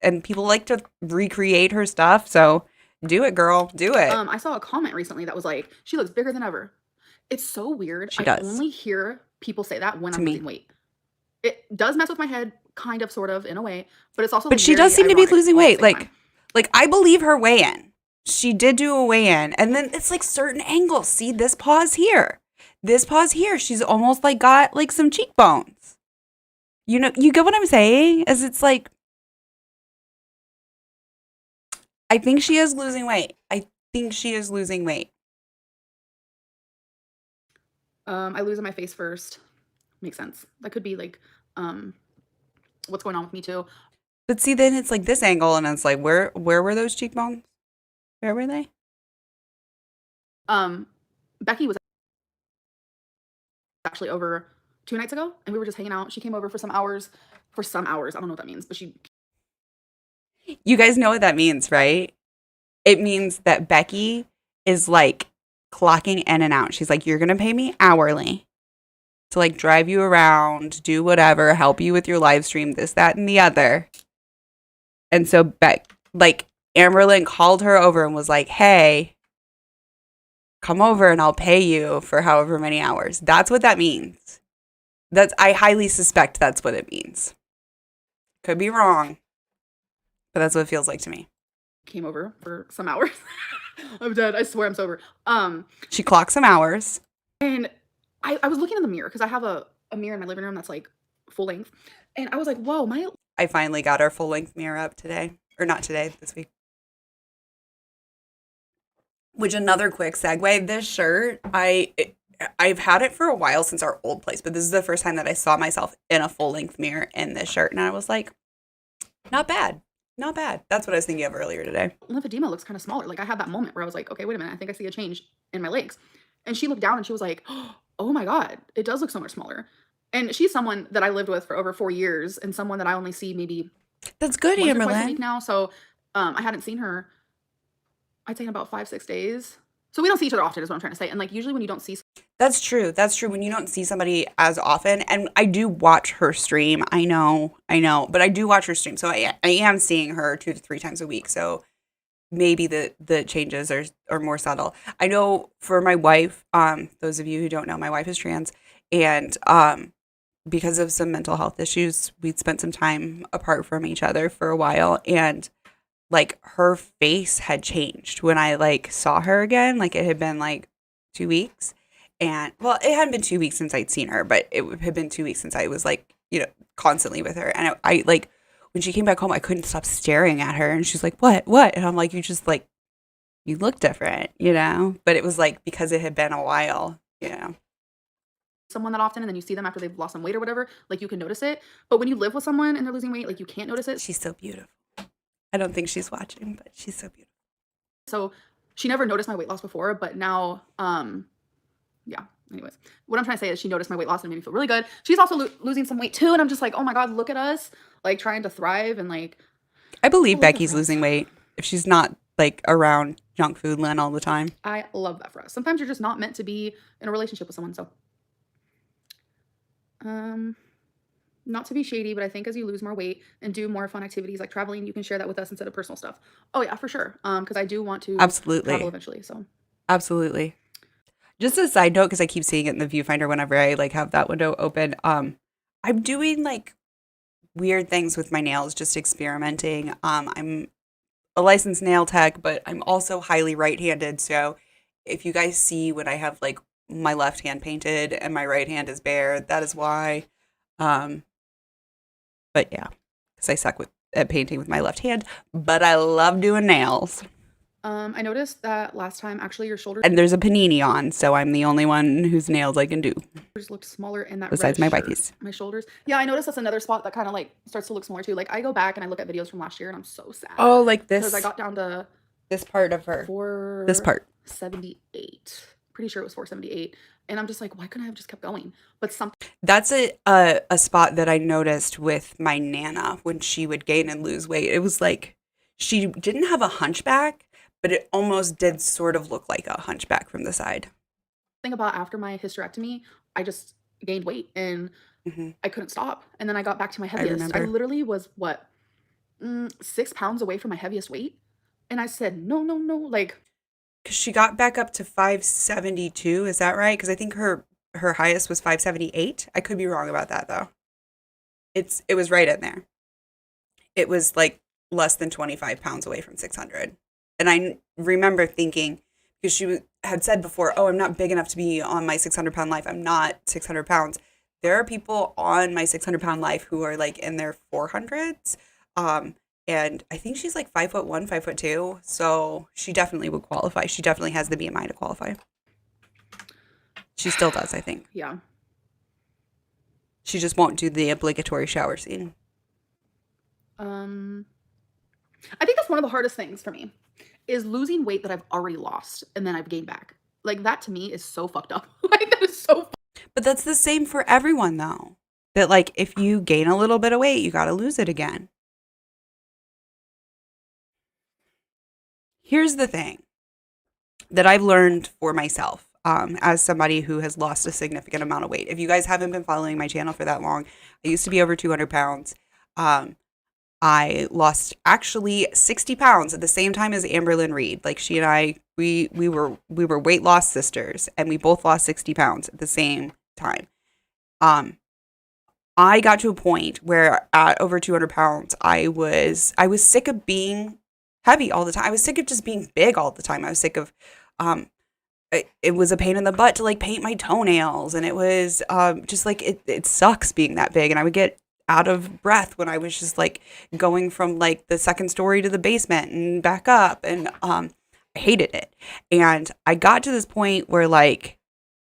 and people like to recreate her stuff. So do it, girl. Do it. I saw a comment recently that was like, she looks bigger than ever. It's so weird. She I does. only hear people say that when To I'm me. losing weight. It does mess with my head, kind of, sort of, in a way, but it's also But she very does seem to be ironic losing all at the weight. same time. Like I believe her weigh-in. She did do a weigh-in, and then it's like certain angles. See this pause here. She's almost like got like some cheekbones. You know, you get what I'm saying? As it's like, I think she is losing weight. I lose on my face first. Makes sense. That could be like what's going on with me too. But see, then it's like this angle, and it's like, where were those cheekbones? Where were they? Becky was actually over 2 nights ago, and we were just hanging out. She came over for some hours. For some hours, I don't know what that means, but she. You guys know what that means, right? It means that Becky is like clocking in and out. She's like, you're going to pay me hourly to like drive you around, do whatever, help you with your live stream, this, that, and the other. And so Amberlynn called her over and was like, hey, come over and I'll pay you for however many hours. That's what that means. I highly suspect that's what it means. Could be wrong, but that's what it feels like to me. Came over for some hours. I'm dead. I swear I'm sober. She clocked some hours. And I was looking in the mirror because I have a mirror in my living room that's like full length. And I was like, whoa, I finally got our full length mirror up today. Or not today, this week. Which, another quick segue, this shirt, I've had it for a while since our old place, but this is the first time that I saw myself in a full length mirror in this shirt. And I was like, not bad. Not bad. That's what I was thinking of earlier today. Lymphedema looks kind of smaller. Like I had that moment where I was like, okay, wait a minute. I think I see a change in my legs. And she looked down and she was like, oh my God, it does look so much smaller. And she's someone that I lived with for over 4 years and someone that I only see maybe that's good, once or twice a Amberlynn. week now. So I hadn't seen her, I'd say in about 5-6 days. So we don't see each other often is what I'm trying to say. And like usually when you don't see. That's true. That's true. When you don't see somebody as often, and I do watch her stream. I know, but I do watch her stream. So I am seeing her 2 to 3 times a week. So maybe the changes are more subtle. I know for my wife, those of you who don't know, my wife is trans, and because of some mental health issues, we'd spent some time apart from each other for a while, and like her face had changed when I like saw her again. Like it had been like 2 weeks. And well, it hadn't been 2 weeks since I'd seen her, but it had been 2 weeks since I was like, constantly with her. And I like when she came back home, I couldn't stop staring at her. And she's like, what? And I'm like, you just like, you look different, But it was like because it had been a while, Someone that often and then you see them after they've lost some weight or whatever, like you can notice it. But when you live with someone and they're losing weight, like you can't notice it. She's so beautiful. I don't think she's watching, but she's so beautiful. So she never noticed my weight loss before, but now, yeah. Anyways, what I'm trying to say is she noticed my weight loss and made me feel really good. She's also losing some weight too, and I'm just like, oh my God, look at us, like trying to thrive and like. I believe Becky's losing weight if she's not like around junk food land all the time. I love that for us. Sometimes you're just not meant to be in a relationship with someone. So, not to be shady, but I think as you lose more weight and do more fun activities like traveling, you can share that with us instead of personal stuff. Oh yeah, for sure. Because I do want to travel eventually. So absolutely. Just a side note, because I keep seeing it in the viewfinder whenever I like have that window open. I'm doing like weird things with my nails, just experimenting. I'm a licensed nail tech, but I'm also highly right-handed. So if you guys see when I have like my left hand painted and my right hand is bare, that is why. But yeah, because I suck at painting with my left hand, but I love doing nails. I noticed that last time, actually, your shoulders. And there's a panini on, so I'm the only one whose nails I can do. Looked smaller in that. Besides my wifey's. My shoulders. Yeah, I noticed that's another spot that kind of like starts to look smaller too. Like I go back and I look at videos from last year, and I'm so sad. Oh, like this. Because I got down to this part of her. This part. 78. Pretty sure it was 478. And I'm just like, why couldn't I have just kept going? But that's a spot that I noticed with my Nana when she would gain and lose weight. It was like she didn't have a hunchback, but it almost did sort of look like a hunchback from the side. Thing about after my hysterectomy, I just gained weight and I couldn't stop. And then I got back to my heaviest. I literally was 6 pounds away from my heaviest weight. And I said, no, like. Because she got back up to 572, is that right? Because I think her highest was 578. I could be wrong about that though. It was right in there. It was like less than 25 pounds away from 600. And I remember thinking, because she had said before, oh, I'm not big enough to be on my 600-pound life. I'm not 600 pounds. There are people on my 600-pound life who are like in their 400s. And I think she's like 5'1", 5'2". So she definitely would qualify. She definitely has the BMI to qualify. She still does, I think. Yeah. She just won't do the obligatory shower scene. I think that's one of the hardest things for me is losing weight that I've already lost and then I've gained back. Like, that to me is so fucked up. Like, that is so But that's the same for everyone, though. That, like, if you gain a little bit of weight, you got to lose it again. Here's the thing that I've learned for myself as somebody who has lost a significant amount of weight. If you guys haven't been following my channel for that long, I used to be over 200 pounds. I lost actually 60 pounds at the same time as Amberlynn Reid. Like, she and I, we were weight loss sisters, and we both lost 60 pounds at the same time. I got to a point where at over 200 pounds, I was sick of being heavy all the time. I was sick of just being big all the time. I was sick of, it was a pain in the butt to like paint my toenails, and it was just like it sucks being that big, and I would get out of breath when I was just like going from like the second story to the basement and back up, and I hated it. And I got to this point where like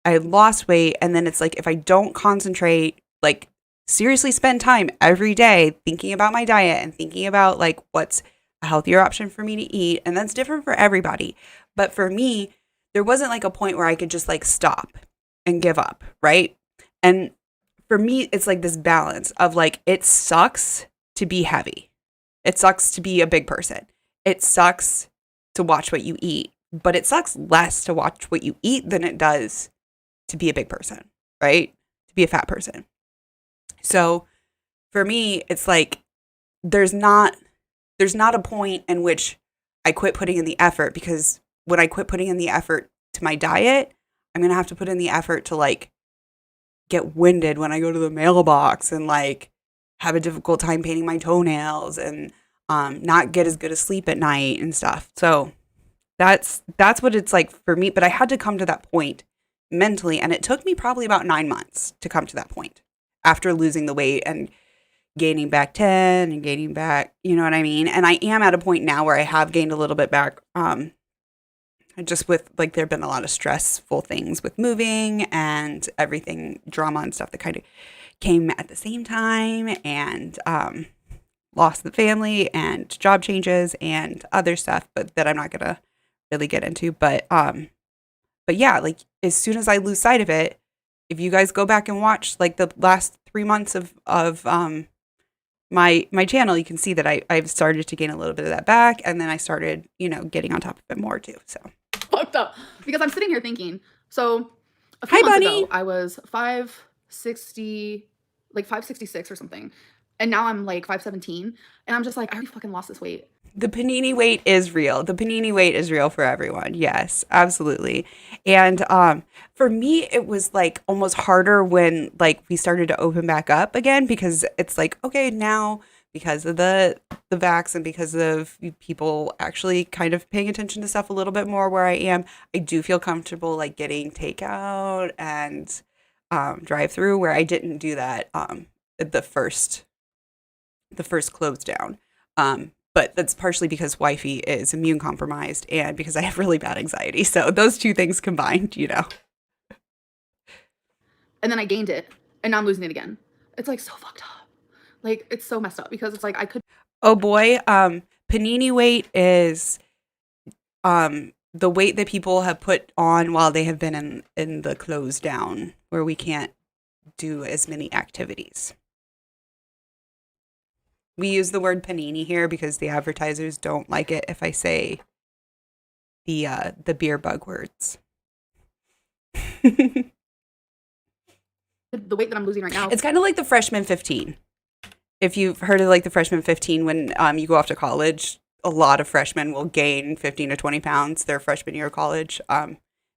I lost weight, and then it's like if I don't concentrate, like seriously spend time every day thinking about my diet and thinking about like what's a healthier option for me to eat, and that's different for everybody. But for me, there wasn't like a point where I could just like stop and give up, right? And for me, it's like this balance of like, it sucks to be heavy. It sucks to be a big person. It sucks to watch what you eat, but it sucks less to watch what you eat than it does to be a big person, right? To be a fat person. So for me, it's like, there's not a point in which I quit putting in the effort, because when I quit putting in the effort to my diet, I'm going to have to put in the effort to like get winded when I go to the mailbox and like have a difficult time painting my toenails and not get as good a sleep at night and stuff. So that's what it's like for me. But I had to come to that point mentally, and it took me probably about 9 months to come to that point after losing the weight and gaining back 10 and gaining back, you know what I mean? And I am at a point now where I have gained a little bit back. Just with like, there have been a lot of stressful things with moving and everything, drama and stuff that kind of came at the same time, and lost the family and job changes and other stuff, but that I'm not going to really get into. But yeah, like as soon as I lose sight of it, if you guys go back and watch like the last 3 months of my channel, you can see that I've started to gain a little bit of that back, and then I started, getting on top of it more too. So fucked up, because I'm sitting here thinking, so a few hi, months bunny. ago I was 560, like 566 or something, and now I'm like 517, and I'm just like, I already fucking lost this weight. The panini weight is real. The panini weight is real for everyone. Yes, absolutely. And for me, it was like almost harder when like we started to open back up again, because it's like, okay, now because of the vax and because of people actually kind of paying attention to stuff a little bit more where I am, I do feel comfortable like getting takeout and drive through, where I didn't do that at the first close down. But that's partially because wifey is immune compromised and because I have really bad anxiety. So those two things combined, And then I gained it, and now I'm losing it again. It's like so fucked up. Like, it's so messed up, because it's like I could. Oh boy, panini weight is the weight that people have put on while they have been in the close down, where we can't do as many activities. We use the word panini here because the advertisers don't like it if I say the beer bug words. The weight that I'm losing right now. It's kind of like the freshman 15. If you've heard of like the freshman 15, when you go off to college, a lot of freshmen will gain 15 to 20 pounds their freshman year of college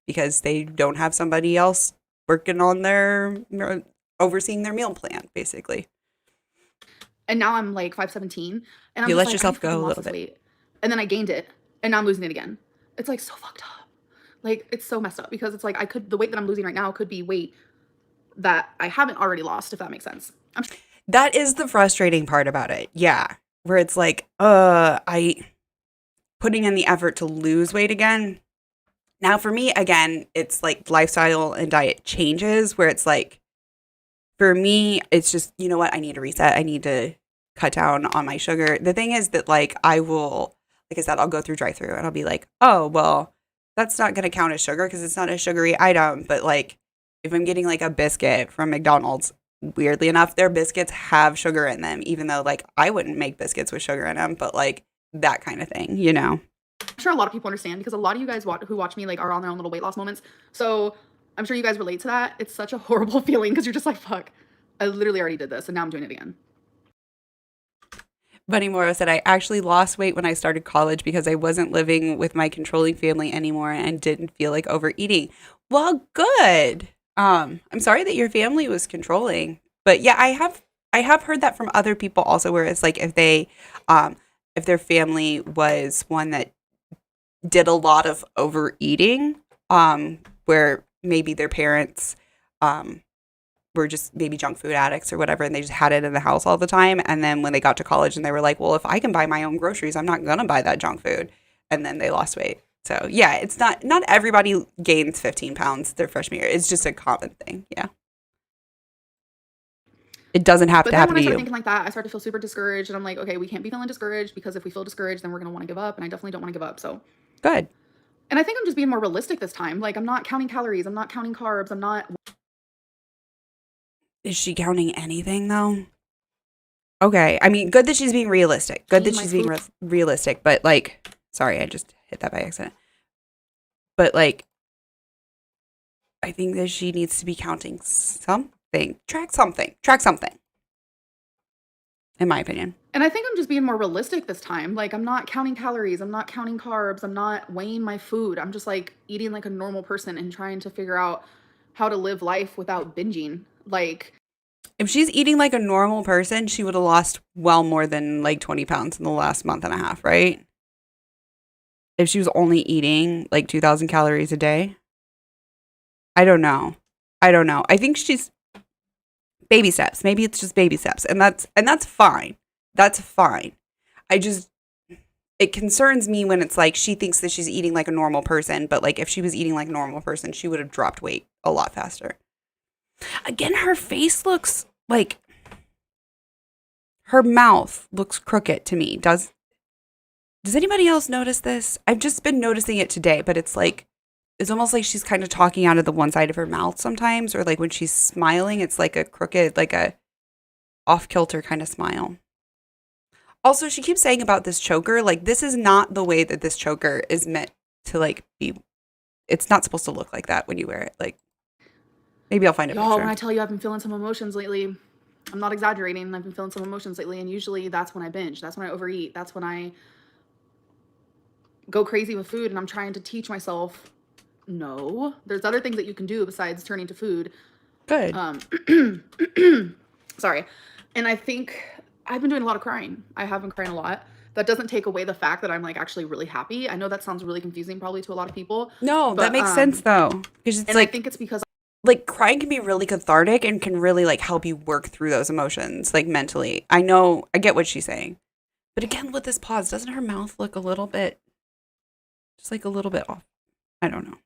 because they don't have somebody else working on overseeing their meal plan, basically. And now I'm like 517, and I'm you just let like, yourself go a little bit. Weight. And then I gained it, and now I'm losing it again. It's like so fucked up. Like, it's so messed up, because it's like the weight that I'm losing right now could be weight that I haven't already lost, if that makes sense. That is the frustrating part about it. Yeah. Where it's like, I putting in the effort to lose weight again. Now for me, again, it's like lifestyle and diet changes, where it's like, for me, it's just, you know what? I need to reset. I need to cut down on my sugar. The thing is that like I will, like I said, I'll go through drive-through and I'll be like, oh, well, that's not going to count as sugar because it's not a sugary item. But like, if I'm getting like a biscuit from McDonald's, weirdly enough, their biscuits have sugar in them, even though like I wouldn't make biscuits with sugar in them, but like that kind of thing, you know? I'm sure a lot of people understand because a lot of you guys who watch me like are on their own little weight loss moments. So I'm sure you guys relate to that. It's such a horrible feeling because you're just like, fuck, I literally already did this and now I'm doing it again. Bunny Moro said, I actually lost weight when I started college because I wasn't living with my controlling family anymore and didn't feel like overeating. Well, good. I'm sorry that your family was controlling, but yeah, I have heard that from other people also, where it's like if their family was one that did a lot of overeating, where maybe their parents, um, were just maybe junk food addicts or whatever, and they just had it in the house all the time. And then when they got to college and they were like, well, if I can buy my own groceries, I'm not going to buy that junk food. And then they lost weight. So yeah, it's not everybody gains 15 pounds their freshman year. It's just a common thing. Yeah. It doesn't have But to then happen when I to start you. thinking like that, I start to feel super discouraged. And I'm like, okay, we can't be feeling discouraged because if we feel discouraged, then we're going to want to give up. And I definitely don't want to give up. So, Good. and I think I'm just being more realistic this time. Like, I'm not counting calories. I'm not counting carbs. I'm not. Is she counting anything though? Okay. I mean, good that she's being realistic. Good that My she's being food. realistic. But like, sorry, I just hit that by accident. But like, I think that she needs to be counting something. Track something. In my opinion. And I think I'm just being more realistic this time. Like, I'm not counting calories. I'm not counting carbs. I'm not weighing my food. I'm just like eating like a normal person and trying to figure out how to live life without binging. Like, If she's eating like a normal person, she would have lost well more than like 20 pounds in the last month and a half, right? If she was only eating like 2,000 calories a day. I don't know. I think she's baby steps. Maybe it's just baby steps. And that's fine. That's fine. I just it concerns me when it's like she thinks that she's eating like a normal person, but like if she was eating like a normal person, she would have dropped weight a lot faster. Again, her face looks like her mouth looks crooked to me. Does anybody else notice this? I've just been noticing it today, but it's almost like she's kind of talking out of the one side of her mouth sometimes, or like when she's smiling, it's like a crooked, like a off kilter kind of smile. Also, she keeps saying about this choker, like this is not the way that this choker is meant to like be. It's not supposed to look like that when you wear it. Like maybe I'll find a y'all, when I picture. tell you I've been feeling some emotions lately, I'm not exaggerating. I've been feeling some emotions lately. And usually that's when I binge. That's when I overeat. That's when I go crazy with food. And I'm trying to teach myself, no, there's other things that you can do besides turning to food. Good. Sorry. And I think I've been doing a lot of crying. I have been crying a lot. That doesn't take away the fact that I'm like actually really happy. I know that sounds really confusing probably to a lot of people, No, that but makes sense though, because it's and I think it's because like crying can be really cathartic and can really like help you work through those emotions like mentally. I know, I get what she's saying. But again, with this pause, doesn't her mouth look a little bit just like a little bit off? I don't know.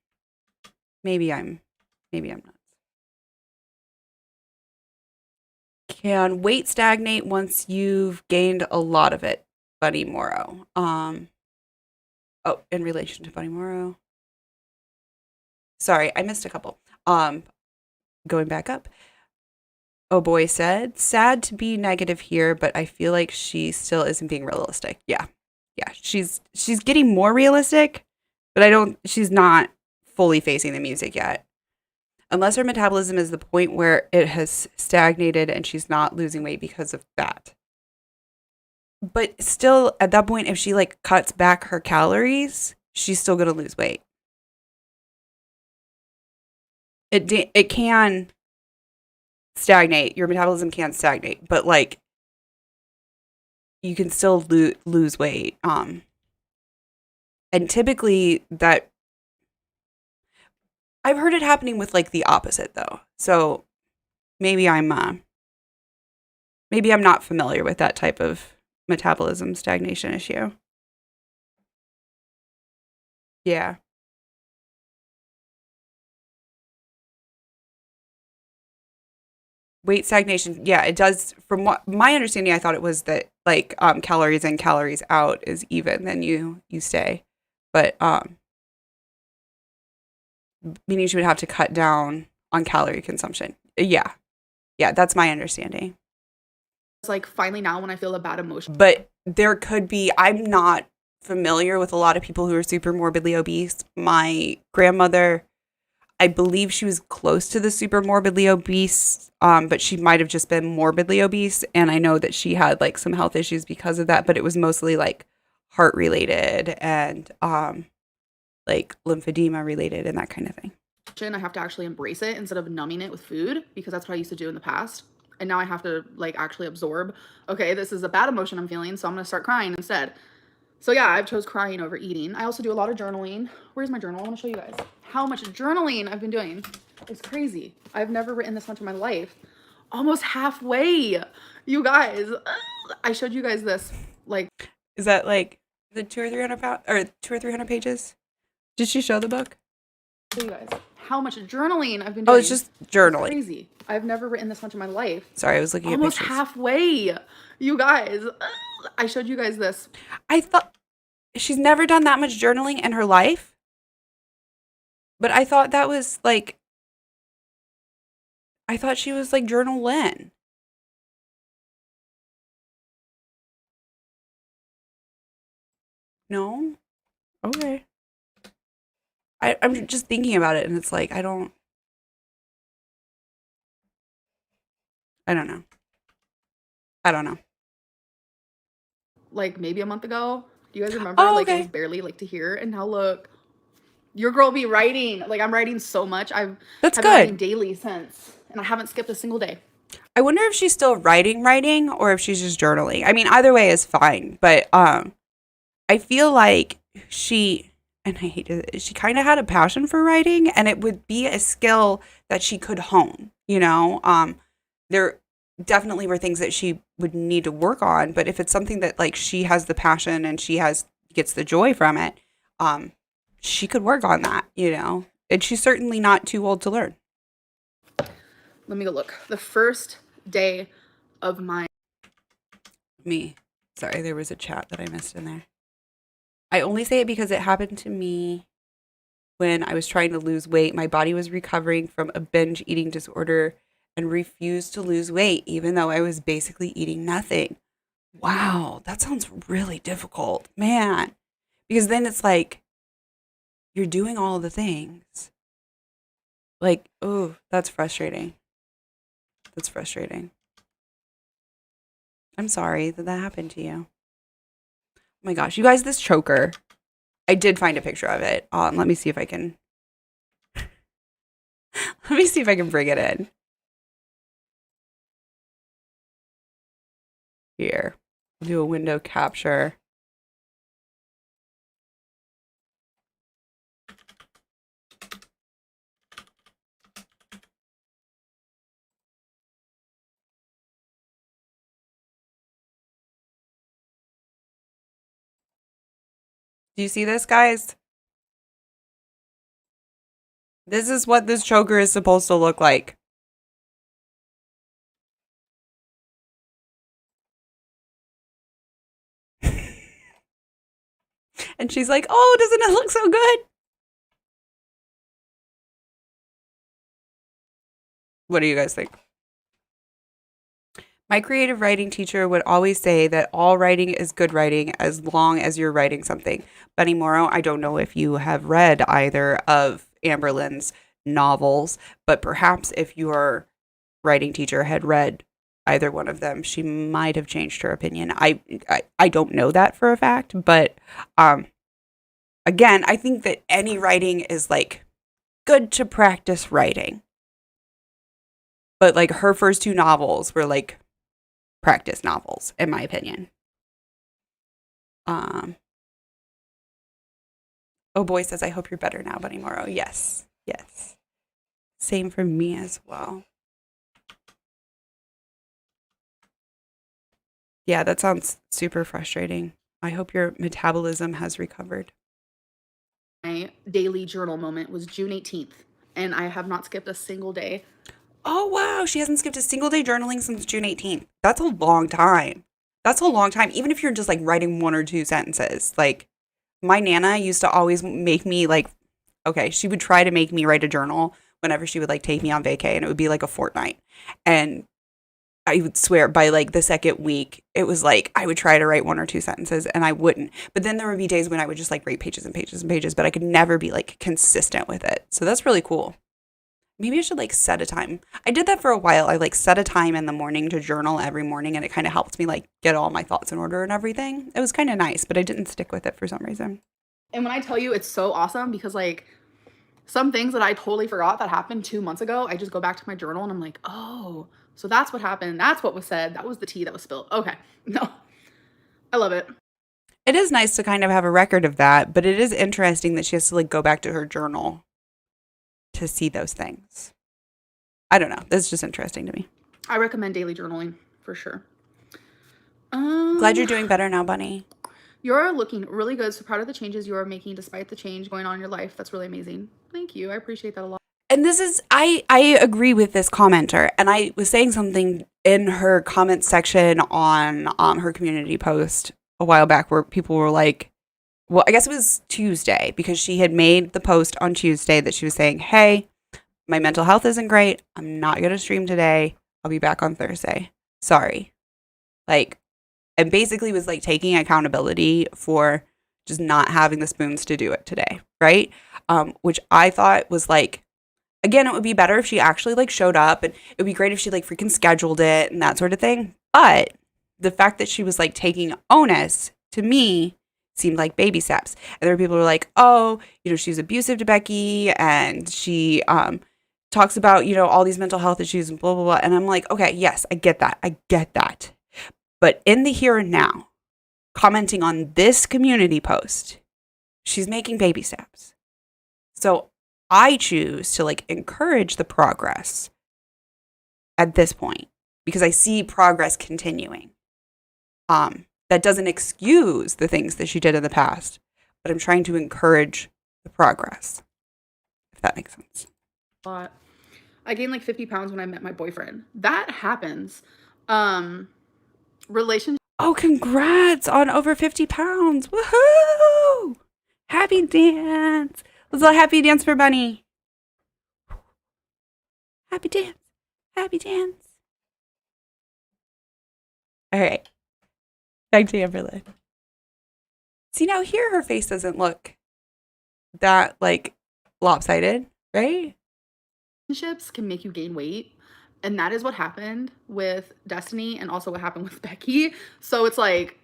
Maybe I'm nuts. Can weight stagnate once you've gained a lot of it? Bunny Morrow. Oh, in relation to Bunny Morrow. Sorry, I missed a couple. Going back up. Oh boy said, sad to be negative here, but I feel like she still isn't being realistic. Yeah. Yeah. She's getting more realistic, but she's not fully facing the music yet. Unless her metabolism is the point where it has stagnated and she's not losing weight because of that. But still at that point, if she like cuts back her calories, she's still going to lose weight. It can stagnate. Your metabolism can stagnate, but like you can still lose weight. And typically that I've heard it happening with like the opposite though. So maybe I'm not familiar with that type of metabolism stagnation issue. Yeah. Weight stagnation, yeah, it does. From what my understanding, I thought it was that like calories in, calories out is even, then you stay. But meaning she would have to cut down on calorie consumption. Yeah. Yeah, that's my understanding. It's like finally now when I feel a bad emotion. But there could be, I'm not familiar with a lot of people who are super morbidly obese. My grandmother, I believe she was close to the super morbidly obese, but she might have just been morbidly obese. And I know that she had like some health issues because of that, but it was mostly like heart related and like lymphedema related and that kind of thing. I have to actually embrace it instead of numbing it with food, because that's what I used to do in the past. And now I have to like actually absorb, okay, this is a bad emotion I'm feeling, so I'm gonna start crying instead. So yeah, I've chose crying over eating. I also do a lot of journaling. Where's my journal? I want to show you guys how much journaling I've been doing. It's crazy. I've never written this much in my life. Almost halfway, you guys. I showed you guys this. Like, is that like the 200 pages? Did she show the book? Show you guys how much journaling I've been doing. Oh, it's just journaling. It's crazy. I've never written this much in my life. Sorry, I was looking at almost pictures. Halfway, you guys. I showed you guys this. I thought she's never done that much journaling in her life. But I thought that was like, I thought she was like Journal Lynn. No? Okay. I'm just thinking about it and it's like, I don't know. Like maybe a month ago. Do you guys remember? Oh, like okay. it was barely like to hear, and now look, your girl be writing. Like I'm writing so much. That's been good. Writing daily since, and I haven't skipped a single day. I wonder if she's still writing, or if she's just journaling. I mean, either way is fine. But I feel like she, and I hate it, she kind of had a passion for writing, and it would be a skill that she could hone. You know, there definitely were things that she would need to work on, but if it's something that like she has the passion and she gets the joy from it, she could work on that, you know. And she's certainly not too old to learn. Let me go look. The first day of my Sorry, there was a chat that I missed in there. I only say it because it happened to me when I was trying to lose weight. My body was recovering from a binge eating disorder and refused to lose weight, even though I was basically eating nothing. Wow, that sounds really difficult, man. Because then it's like, you're doing all the things. Like, oh, that's frustrating. That's frustrating. I'm sorry that happened to you. Oh my gosh, you guys, this choker. I did find a picture of it. Let me see if I can. Let me see if I can bring it in. Here, I'll do a window capture. Do you see this, guys? This is what this choker is supposed to look like. And she's like, oh, doesn't it look so good? What do you guys think? My creative writing teacher would always say that all writing is good writing as long as you're writing something. Bunny Morrow, I don't know if you have read either of Amberlynn's novels, but perhaps if your writing teacher had read either one of them, she might have changed her opinion. I don't know that for a fact, but again, I think that any writing is like good to practice writing. But like her first two novels were like practice novels, in my opinion. Oh boy says, I hope you're better now, Bunny Morrow. Yes. Yes. Same for me as well. Yeah, that sounds super frustrating. I hope your metabolism has recovered. My daily journal moment was June 18th, and I have not skipped a single day. Oh, wow. She hasn't skipped a single day journaling since June 18th. That's a long time. That's a long time. Even if you're just like writing one or two sentences. Like my Nana used to always make me like okay, she would try to make me write a journal whenever she would like take me on vacay, and it would be like a fortnight. And I would swear by like the second week, it was like I would try to write 1 or 2 sentences and I wouldn't. But then there would be days when I would just like write pages and pages and pages, but I could never be like consistent with it. So that's really cool. Maybe I should like set a time. I did that for a while. I like set a time in the morning to journal every morning, and it kind of helped me like get all my thoughts in order and everything. It was kind of nice, but I didn't stick with it for some reason. And when I tell you it's so awesome because like some things that I totally forgot that happened 2 months ago, I just go back to my journal and I'm like, oh, so that's what happened. That's what was said. That was the tea that was spilled. Okay. No, I love it. It is nice to kind of have a record of that, but it is interesting that she has to like go back to her journal to see those things. I don't know. That's just interesting to me. I recommend daily journaling for sure. Glad you're doing better now, Bunny. You're looking really good. So proud of the changes you are making despite the change going on in your life. That's really amazing. Thank you. I appreciate that a lot. And this is, I agree with this commenter. And I was saying something in her comment section on her community post a while back where people were like, well, I guess it was Tuesday, because she had made the post on Tuesday that she was saying, hey, my mental health isn't great. I'm not going to stream today. I'll be back on Thursday. Sorry. Like, and basically was like taking accountability for just not having the spoons to do it today. Right. Which I thought was like, again, it would be better if she actually like showed up, and it would be great if she like freaking scheduled it and that sort of thing. But the fact that she was like taking onus, to me, seemed like baby steps. And there were people who were like, oh, you know, she's abusive to Becky, and she talks about, you know, all these mental health issues and blah, blah, blah. And I'm like, okay, yes, I get that. I get that. But in the here and now, commenting on this community post, she's making baby steps. So I choose to like encourage the progress at this point because I see progress continuing. That doesn't excuse the things that she did in the past, but I'm trying to encourage the progress, if that makes sense. I gained like 50 pounds when I met my boyfriend. That happens. Relationship. Oh, congrats on over 50 pounds. Woohoo! Happy dance. Let's all happy dance for Bunny. Happy dance. Happy dance. All right. Back to Amberlynn. See, now here her face doesn't look that like lopsided, right? Relationships can make you gain weight. And that is what happened with Destiny and also what happened with Becky. So it's like,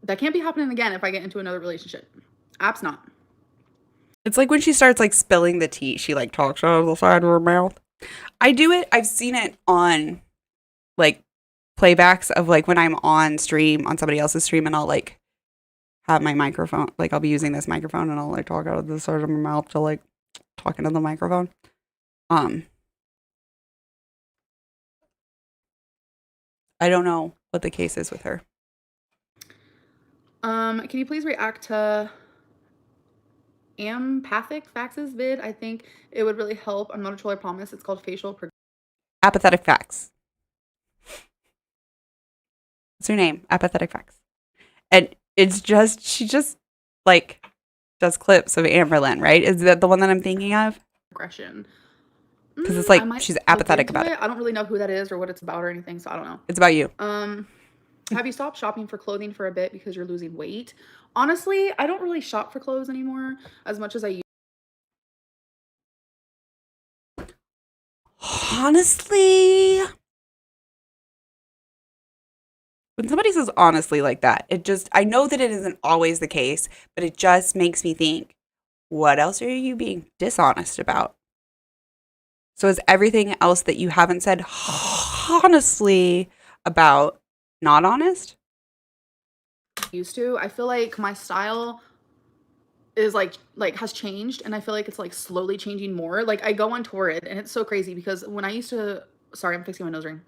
that can't be happening again if I get into another relationship. Apps not. It's like when she starts like spilling the tea, she like talks out of the side of her mouth. I do it. I've seen it on like playbacks of like when I'm on stream, on somebody else's stream, and I'll like have my microphone, like I'll be using this microphone and I'll like talk out of the side of my mouth to like talk into the microphone. I don't know what the case is with her. Can you please react to empathic faxes vid? I think it would really help. I'm not a troll, I promise. It's called facial. Apathetic Facts. What's her name? Apathetic Facts. And it's just, she just like does clips of Amberlynn, right? Is that the one that I'm thinking of? Aggression. Because it's like she's apathetic about it. I don't really know who that is or what it's about or anything, so I don't know. It's about you. Have you stopped shopping for clothing for a bit because you're losing weight? Honestly, I don't really shop for clothes anymore as much as I used. Honestly, when somebody says honestly like that, it just, I know that it isn't always the case, but it just makes me think, what else are you being dishonest about? So is everything else that you haven't said honestly about not honest? Used to. I feel like my style is like has changed, and I feel like it's like slowly changing more. Like I go on Torrid and it's so crazy because when I used to, sorry, I'm fixing my nose ring.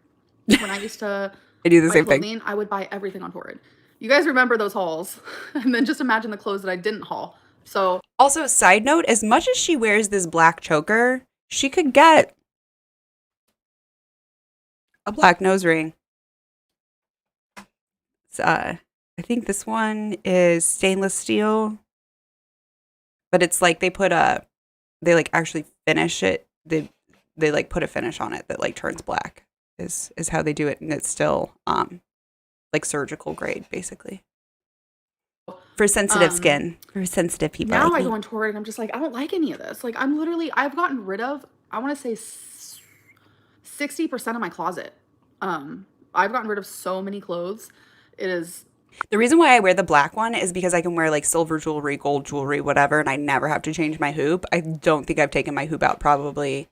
When I used to I do the same clothing, thing. I would buy everything on Torrid. You guys remember those hauls. And then just imagine the clothes that I didn't haul. So also, side note, as much as she wears this black choker, she could get a black nose ring. I think this one is stainless steel, but it's like they like actually finish it. They like put a finish on it that like turns black is how they do it, and it's still like surgical grade basically for sensitive Um, skin for sensitive people Now like I me. go into it and I'm just like, I don't like any of this. Like, I've gotten rid of, I want to say 60% of my closet. I've gotten rid of so many clothes. It is The reason why I wear the black one is because I can wear like silver jewelry, gold jewelry, whatever, and I never have to change my hoop. I don't think I've taken my hoop out probably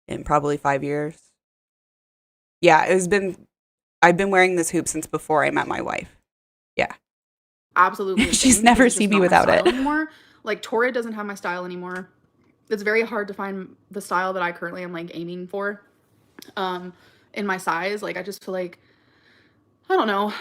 in probably 5 years. Yeah, I've been wearing this hoop since before I met my wife. Yeah. absolutely She's insane because never it's just seen me not my without style it. anymore. Like, Torrid doesn't have my style anymore. It's very hard to find the style that I currently am like aiming for. Um, in my size. Like, I just feel like, I don't know.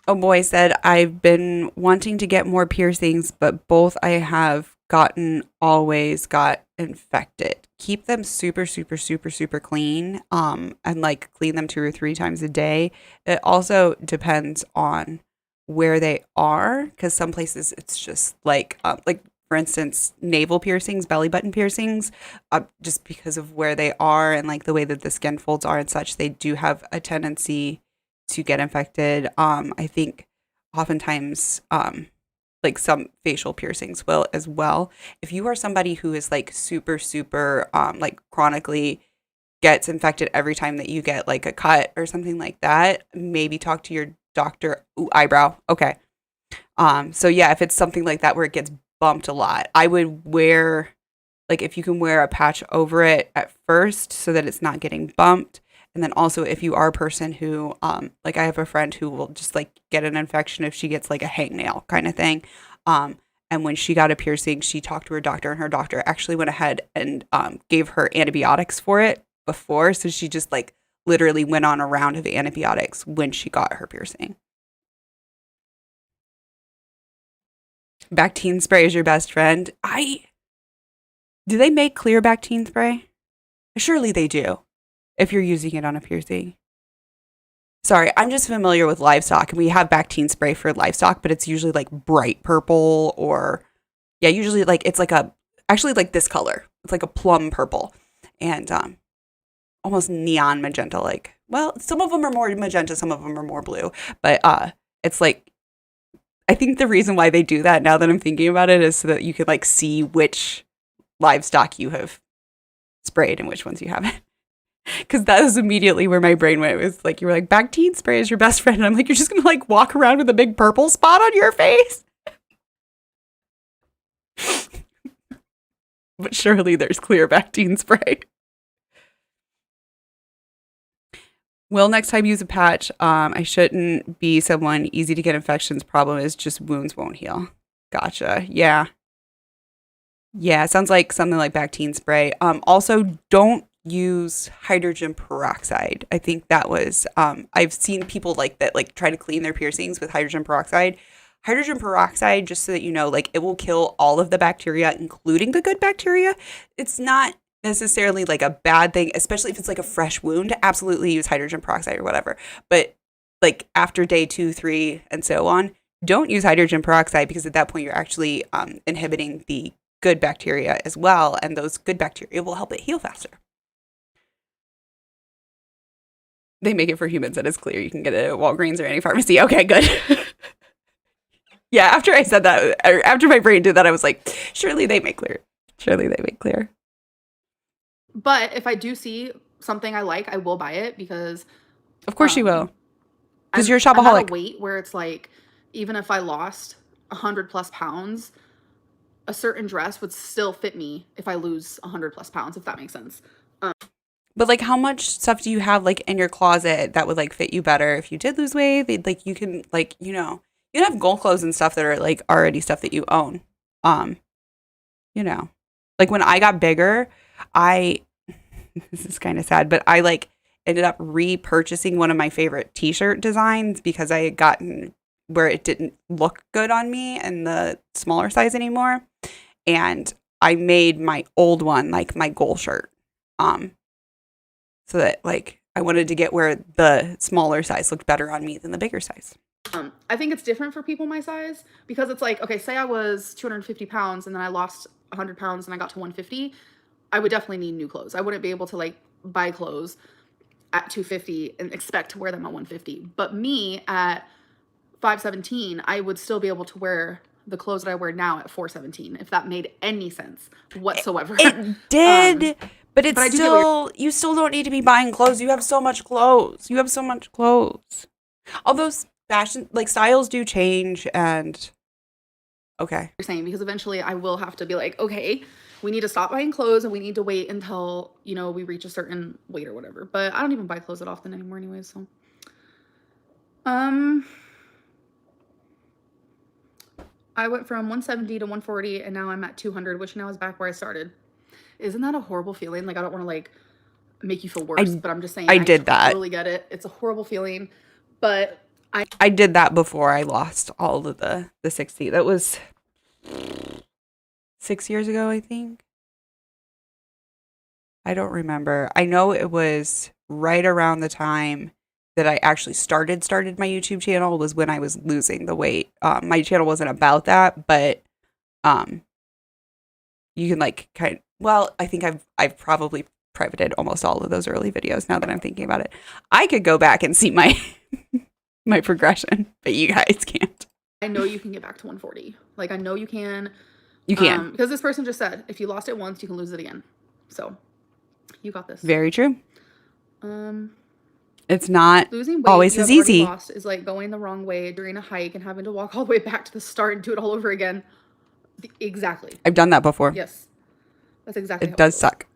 A boy said, I've been wanting to get more piercings, but both I have gotten always got infected. Keep them super, super, super, super clean. And like clean them 2 or 3 times a day. It also depends on where they are, because some places it's just like for instance, navel piercings, belly button piercings, just because of where they are and like the way that the skin folds are and such, they do have a tendency to get infected. I think oftentimes, like some facial piercings will as well. If you are somebody who is like super, super, like chronically gets infected every time that you get like a cut or something like that, maybe talk to your doctor. Ooh, eyebrow. Okay. So yeah, if it's something like that where it gets bumped a lot, I would wear like if you can wear a patch over it at first so that it's not getting bumped. And then also if you are a person who like I have a friend who will just like get an infection if she gets like a hangnail kind of thing. And when she got a piercing, she talked to her doctor, and her doctor actually went ahead and gave her antibiotics for it before. So she just like literally went on a round of antibiotics when she got her piercing. Bactine spray is your best friend. I Do they make clear Bactine spray? Surely they do, if you're using it on a piercing. Sorry, I'm just familiar with livestock, and we have Bactine spray for livestock, but it's usually like bright purple or, yeah, usually like it's like actually like this color. It's like a plum purple and almost neon magenta. Like, well, some of them are more magenta, some of them are more blue, but it's like, I think the reason why they do that now that I'm thinking about it is so that you could like see which livestock you have sprayed and which ones you haven't. Because that was immediately where my brain went. It was like, you were like, Bactine spray is your best friend. And I'm like, you're just going to like walk around with a big purple spot on your face? But surely there's clear Bactine spray. Will next time use a patch. I shouldn't be someone easy to get infections. Problem is just wounds won't heal. Gotcha. Yeah. Yeah, it sounds like something like Bactine spray. Also, don't use hydrogen peroxide. I think that was I've seen people like that like try to clean their piercings with hydrogen peroxide. Hydrogen peroxide, just so that you know, like it will kill all of the bacteria, including the good bacteria. It's not necessarily like a bad thing, especially if it's like a fresh wound. Absolutely use hydrogen peroxide or whatever. But like after day 2, 3, and so on, don't use hydrogen peroxide because at that point you're actually inhibiting the good bacteria as well, and those good bacteria will help it heal faster. They make it for humans that is clear. You can get it at Walgreens or any pharmacy. Okay, good. Yeah, after I said that, or after my brain did that, I was like, surely they make clear. Surely they make clear. But if I do see something I like, I will buy it because Of course you will. Because you're a I'm at a shopaholic. weight where it's like, even if I lost 100 plus pounds, a certain dress would still fit me if I lose 100 plus pounds, if that makes sense. But like how much stuff do you have like in your closet that would like fit you better if you did lose weight? Like you can like, you can have gold clothes and stuff that are like already stuff that you own. Um, you know. Like when I got bigger, I this is kind of sad, but I like ended up repurchasing one of my favorite t-shirt designs because I had gotten where it didn't look good on me in the smaller size anymore. And I made my old one like my goal shirt. So that like I wanted to get where the smaller size looked better on me than the bigger size. I think it's different for people my size because it's like, okay, say I was 250 pounds and then I lost 100 pounds and I got to 150. I would definitely need new clothes. I wouldn't be able to like buy clothes at 250 and expect to wear them at 150. But me at 5'17", I would still be able to wear the clothes that I wear now at 4'17", if that made any sense whatsoever. It did, but But it's I do get what still, you still don't need to be buying clothes. You have so much clothes. You have so much clothes. Although fashion, like styles do change and okay. you're saying, because eventually I will have to be like, okay, we need to stop buying clothes and we need to wait until, you know, we reach a certain weight or whatever. But I don't even buy clothes that often anymore anyways, so. I went from 170 to 140 and now I'm at 200, which now is back where I started. Isn't that a horrible feeling? Like, I don't want to like make you feel worse, but I'm just saying I did that. Totally get it. It's a horrible feeling, but I did that before I lost all of the 60. That was 6 years ago, I think. I don't remember. I know it was right around the time that I actually started my YouTube channel was when I was losing the weight. My channel wasn't about that, but you can like I think I've probably privated almost all of those early videos now that I'm thinking about it. I could go back and see my my progression, but you guys can't. I know you can get back to 140. Like, I know you can. You can. Because this person just said, if you lost it once, you can lose it again. So, you got this. Very true. It's not losing weight always as easy. Lost is like going the wrong way during a hike and having to walk all the way back to the start and do it all over again. Exactly. I've done that before. Yes. That's exactly it does suck.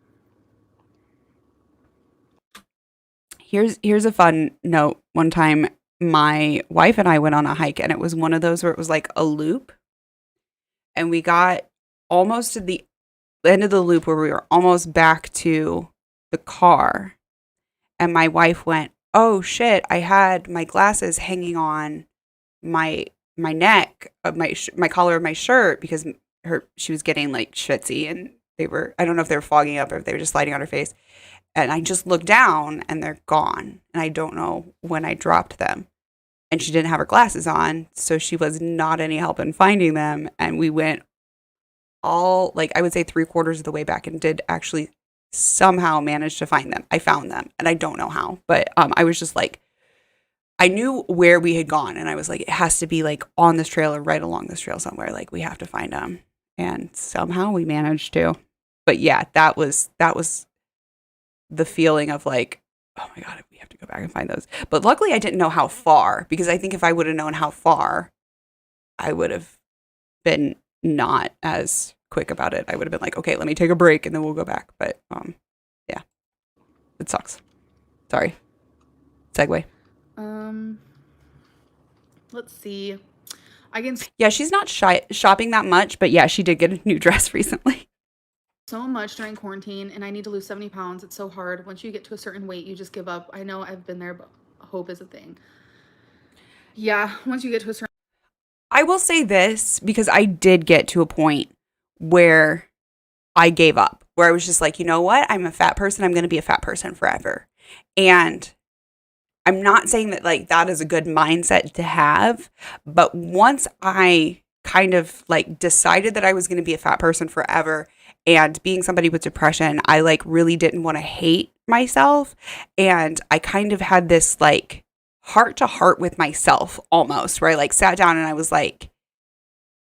Here's a fun note. One time my wife and I went on a hike and it was one of those where it was like a loop. And we got almost to the end of the loop where we were almost back to the car. And my wife went, "Oh shit, I had my glasses hanging on my neck of my collar of my shirt because she was getting like schwitzy and I don't know if they were fogging up or if they were just sliding on her face. And I just looked down and they're gone. And I don't know when I dropped them. And she didn't have her glasses on, so she was not any help in finding them. And we went all, like, I would say 3/4 of the way back and did actually somehow manage to find them. I found them, and I don't know how. But I was just like, I knew where we had gone, and I was like, it has to be, like, on this trail or right along this trail somewhere. Like, we have to find them. And somehow we managed to. But, yeah, that was the feeling of, like, oh my God, we have to go back and find those. But luckily I didn't know how far, because I think if I would have known how far, I would have been not as quick about it. I would have been like, okay, let me take a break and then we'll go back. But yeah, it sucks. Sorry. Segue. Let's see. Yeah, she's not shopping that much, but yeah, she did get a new dress recently. So much during quarantine and I need to lose 70 pounds. It's so hard. Once you get to a certain weight, you just give up. I know I've been there, but hope is a thing. Yeah, once you get to a certain... I will say this, because I did get to a point where I gave up, where I was just like, you know what? I'm a fat person. I'm going to be a fat person forever. And I'm not saying that like that is a good mindset to have, but once I kind of like decided that I was going to be a fat person forever, and being somebody with depression, I like really didn't want to hate myself. And I kind of had this like heart to heart with myself almost, where I like sat down and I was like,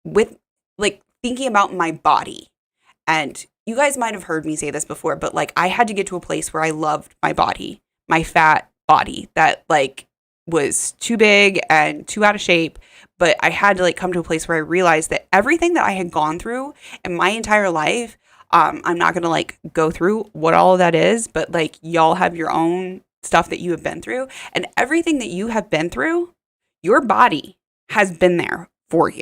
with like thinking about my body. And you guys might have heard me say this before, but like I had to get to a place where I loved my body, my fat body that like was too big and too out of shape. But I had to like come to a place where I realized that everything that I had gone through in my entire life, I'm not going to like go through what all of that is, but like y'all have your own stuff that you have been through, and everything that you have been through, your body has been there for you.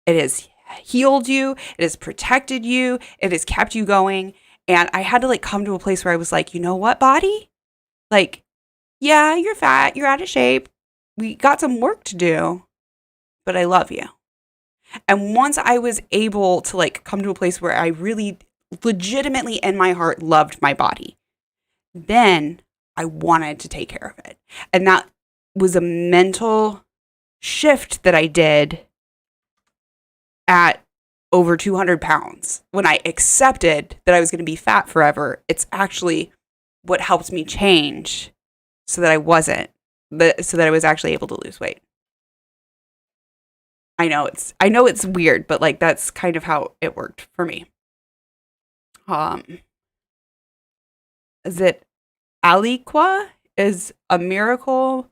It has healed you. It has protected you. It has kept you going. And I had to like come to a place where I was like, you know what, body? Like, yeah, you're fat. You're out of shape. We got some work to do, but I love you. And once I was able to like come to a place where I really legitimately in my heart loved my body, then I wanted to take care of it. And that was a mental shift that I did at over 200 pounds. When I accepted that I was going to be fat forever, it's actually what helped me change so that I wasn't, so that I was actually able to lose weight. I know it's weird, but like that's kind of how it worked for me. Is it Aliqua? Is a miracle?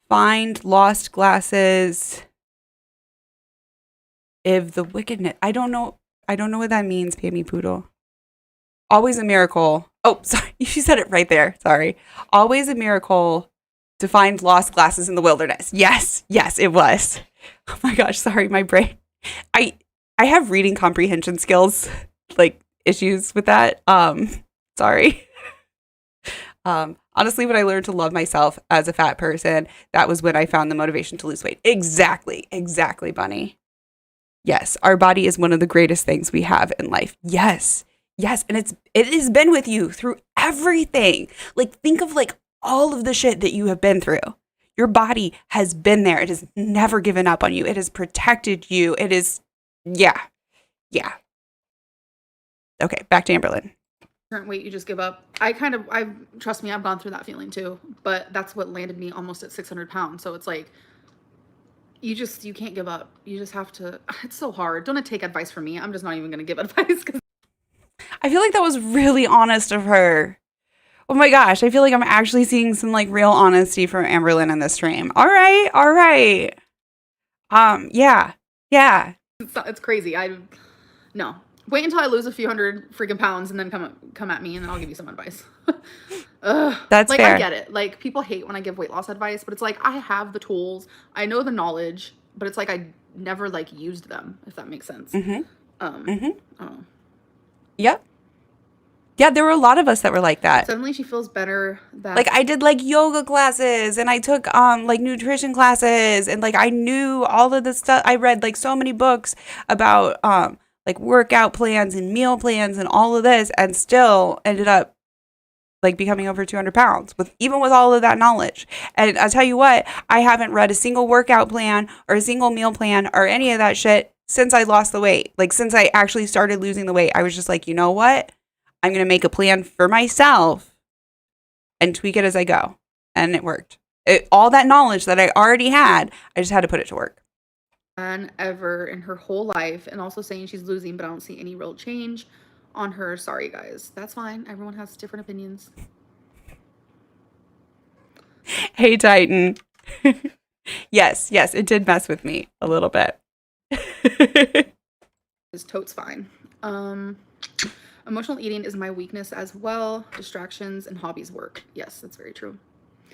Find lost glasses. If the wickedness, I don't know what that means, Pammy Poodle. Always a miracle. Oh, sorry, she said it right there. Sorry. Always a miracle to find lost glasses in the wilderness. Yes, it was. Oh my gosh, sorry, my brain. I have reading comprehension skills, like issues with that. Sorry. Honestly, when I learned to love myself as a fat person, that was when I found the motivation to lose weight. Exactly, Bunny. Yes, our body is one of the greatest things we have in life. Yes, and it has been with you through everything. Like, think of like all of the shit that you have been through. Your body has been there. It has never given up on you. It has protected you. It is, yeah. Okay, back to Amberlynn. Current weight, you just give up. Trust me, I've gone through that feeling too, but that's what landed me almost at 600 pounds. So it's like, you can't give up. You just have to, it's so hard. Don't take advice from me. I'm just not even going to give advice. I feel like that was really honest of her. Oh my gosh, I feel like I'm actually seeing some like real honesty from Amberlynn in this stream. All right. Yeah. It's crazy. No. Wait until I lose a few hundred freaking pounds and then come at me and then I'll give you some advice. That's like, fair. I get it. Like, people hate when I give weight loss advice, but it's like, I have the tools. I know the knowledge, but it's like I never like used them, if that makes sense. I don't know. Yep. Yeah, there were a lot of us that were like that. Suddenly she feels better. Like, I did like yoga classes and I took like nutrition classes and like I knew all of this stuff. I read like so many books about like workout plans and meal plans and all of this, and still ended up like becoming over 200 pounds even with all of that knowledge. And I'll tell you what, I haven't read a single workout plan or a single meal plan or any of that shit since I lost the weight. Like, since I actually started losing the weight, I was just like, you know what? I'm going to make a plan for myself and tweak it as I go. And it worked. All that knowledge that I already had, I just had to put it to work. And ever in her whole life, and also saying she's losing, but I don't see any real change on her. Sorry, guys. That's fine. Everyone has different opinions. Hey, Titan. Yes, it did mess with me a little bit. It's totes fine. Emotional eating is my weakness as well. Distractions and hobbies work. Yes, that's very true.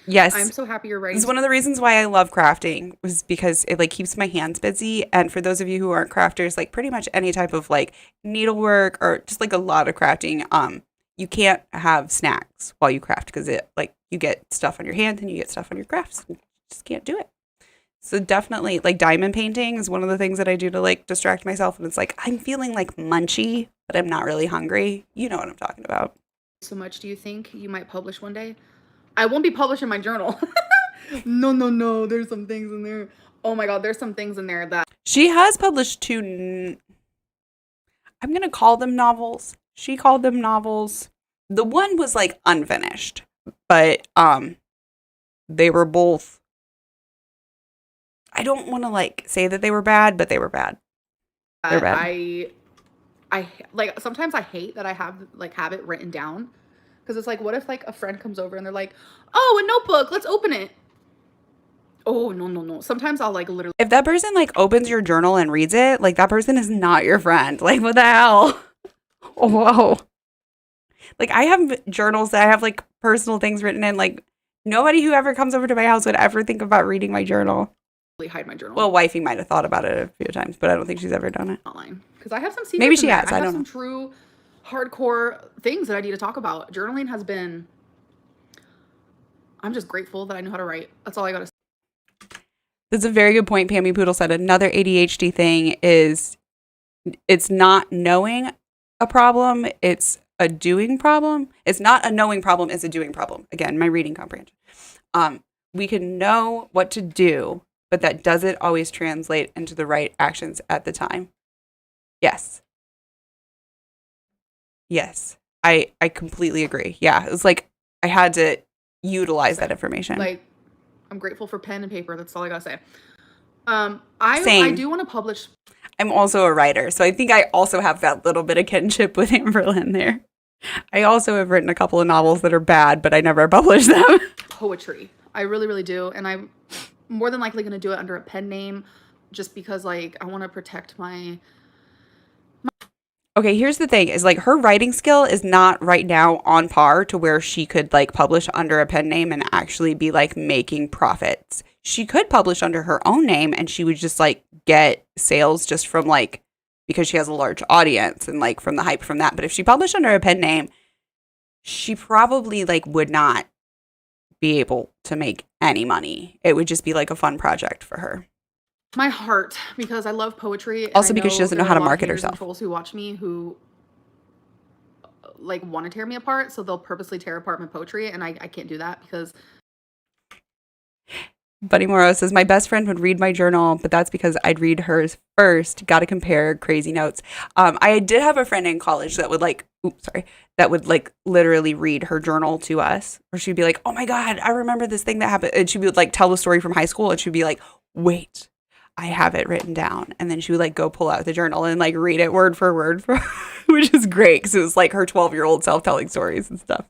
Yes. I'm so happy you're writing. It's one of the reasons why I love crafting, was because it like keeps my hands busy. And for those of you who aren't crafters, like pretty much any type of like needlework or just like a lot of crafting, you can't have snacks while you craft, because it like you get stuff on your hands and you get stuff on your crafts. You just can't do it. So definitely like diamond painting is one of the things that I do to like distract myself. And it's like, I'm feeling like munchy, but I'm not really hungry. You know what I'm talking about. So much. Do you think you might publish one day? I won't be publishing my journal. No. There's some things in there. Oh my God. There's some things in there that she has published 2. I'm going to call them novels. She called them novels. The one was like unfinished, but they were both. I don't want to like say that they were bad, but they were bad. They're bad. I like, sometimes I hate that I have it written down, because it's like, what if like a friend comes over and they're like, oh, a notebook, let's open it. Oh, no. Sometimes I'll like literally. If that person like opens your journal and reads it, like that person is not your friend. Like, what the hell? Oh, whoa. Like, I have journals that I have like personal things written in. Like, nobody who ever comes over to my house would ever think about reading my journal. Hide my journal. Well, wifey might have thought about it a few times, but I don't think she's ever done it. Online, because I have some secrets. Maybe she has. I I have don't some know. True hardcore things that I need to talk about. Journaling has been. I'm just grateful that I knew how to write. That's all I gotta say. That's a very good point. Pammy Poodle said another ADHD thing is it's not knowing a problem, it's a doing problem. It's not a knowing problem, it's a doing problem. Again, my reading comprehension. We can know what to do, but that doesn't always translate into the right actions at the time. Yes. Yes. I completely agree. Yeah. It was like I had to utilize that information. Like, I'm grateful for pen and paper. That's all I gotta say. I Same. do want to publish. I'm also a writer, so I think I also have that little bit of kinship with Amberlynn there. I also have written a couple of novels that are bad, but I never published them. Poetry. I really, really do. And I'm more than likely going to do it under a pen name just because, like, I want to protect my. Okay, here's the thing is like her writing skill is not right now on par to where she could like publish under a pen name and actually be like making profits. She could publish under her own name and she would just like get sales just from like because she has a large audience and like from the hype from that. But if she published under a pen name, she probably like would not be able to make any money. It would just be like a fun project for her. My heart, because I love poetry. And Also I because she doesn't know there how are to a lot of market haters and herself. trolls who watch me who like want to tear me apart, so they'll purposely tear apart my poetry, and I can't do that because Buddy Morrow says, my best friend would read my journal, but that's because I'd read hers first. Got to compare crazy notes. I did have a friend in college that would like, that would like literally read her journal to us. Or she'd be like, oh my God, I remember this thing that happened. And she would like tell the story from high school and she'd be like, wait, I have it written down. And then she would like go pull out the journal and like read it word for word, which is great because it was like her 12-year-old self telling stories and stuff.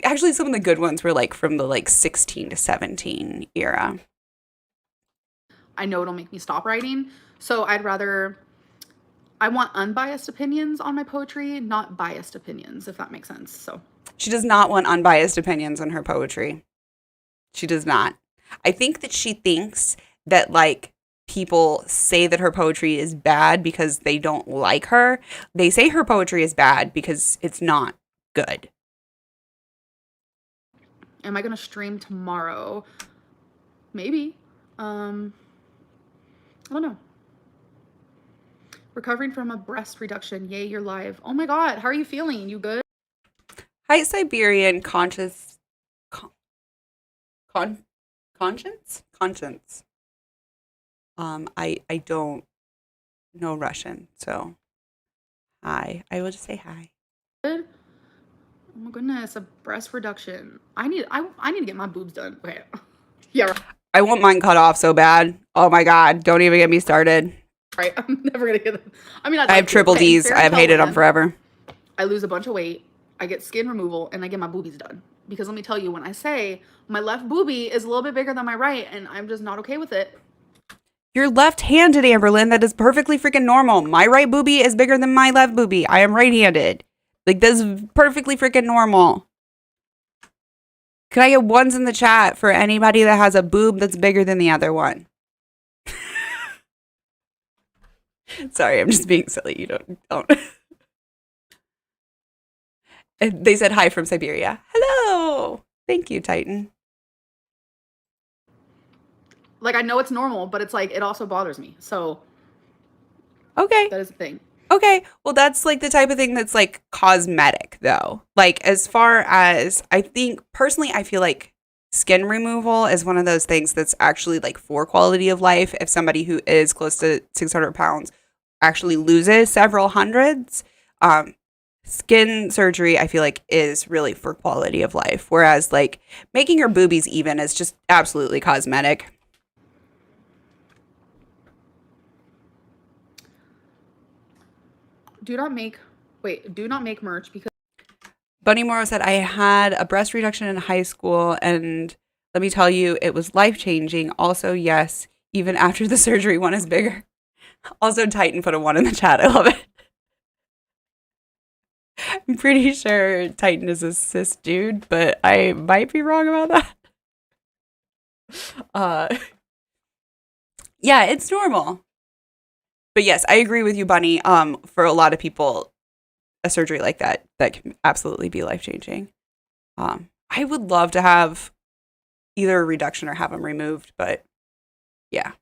Actually, some of the good ones were like from the like 16 to 17 era. I know it'll make me stop writing. So I want unbiased opinions on my poetry, not biased opinions, if that makes sense. So she does not want unbiased opinions on her poetry. She does not. I think that she thinks that like people say that her poetry is bad because they don't like her. They say her poetry is bad because it's not good. Am I going to stream tomorrow? Maybe. I don't know. Recovering from a breast reduction. Yay, you're live. Oh my God. How are you feeling? You good? Hi, Siberian conscience. I don't know Russian, so hi. I will just say hi. Good. Oh my goodness, a breast reduction. I need to get my boobs done. Okay. Yeah. I want mine cut off so bad. Oh my God. Don't even get me started. Right. I'm never going to get them. I mean, I have triple D's. I've hated them forever. I lose a bunch of weight. I get skin removal and I get my boobies done. Because let me tell you, when I say my left boobie is a little bit bigger than my right and I'm just not okay with it. You're left-handed, Amberlynn. That is perfectly freaking normal. My right boobie is bigger than my left boobie. I am right-handed. Like, this is perfectly freaking normal. Can I get ones in the chat for anybody that has a boob that's bigger than the other one? Sorry, I'm just being silly. You don't. They said hi from Siberia. Hello. Thank you, Titan. Like, I know it's normal, but it's like, it also bothers me. So, okay. That is the thing. Okay. Well, that's like the type of thing that's like cosmetic, though. Like, as far as I think, personally, I feel like skin removal is one of those things that's actually like for quality of life. If somebody who is close to 600 pounds actually loses several hundreds, skin surgery, I feel like, is really for quality of life. Whereas like making your boobies even is just absolutely cosmetic. Do not make merch because Bunny Morrow said, I had a breast reduction in high school and let me tell you, it was life-changing. Also, yes, even after the surgery, one is bigger. Also, Titan put a 1 in the chat. I love it. I'm pretty sure Titan is a cis dude, but I might be wrong about that. Yeah, it's normal. But yes, I agree with you, Bunny. For a lot of people, a surgery like that can absolutely be life-changing. I would love to have either a reduction or have them removed, but yeah.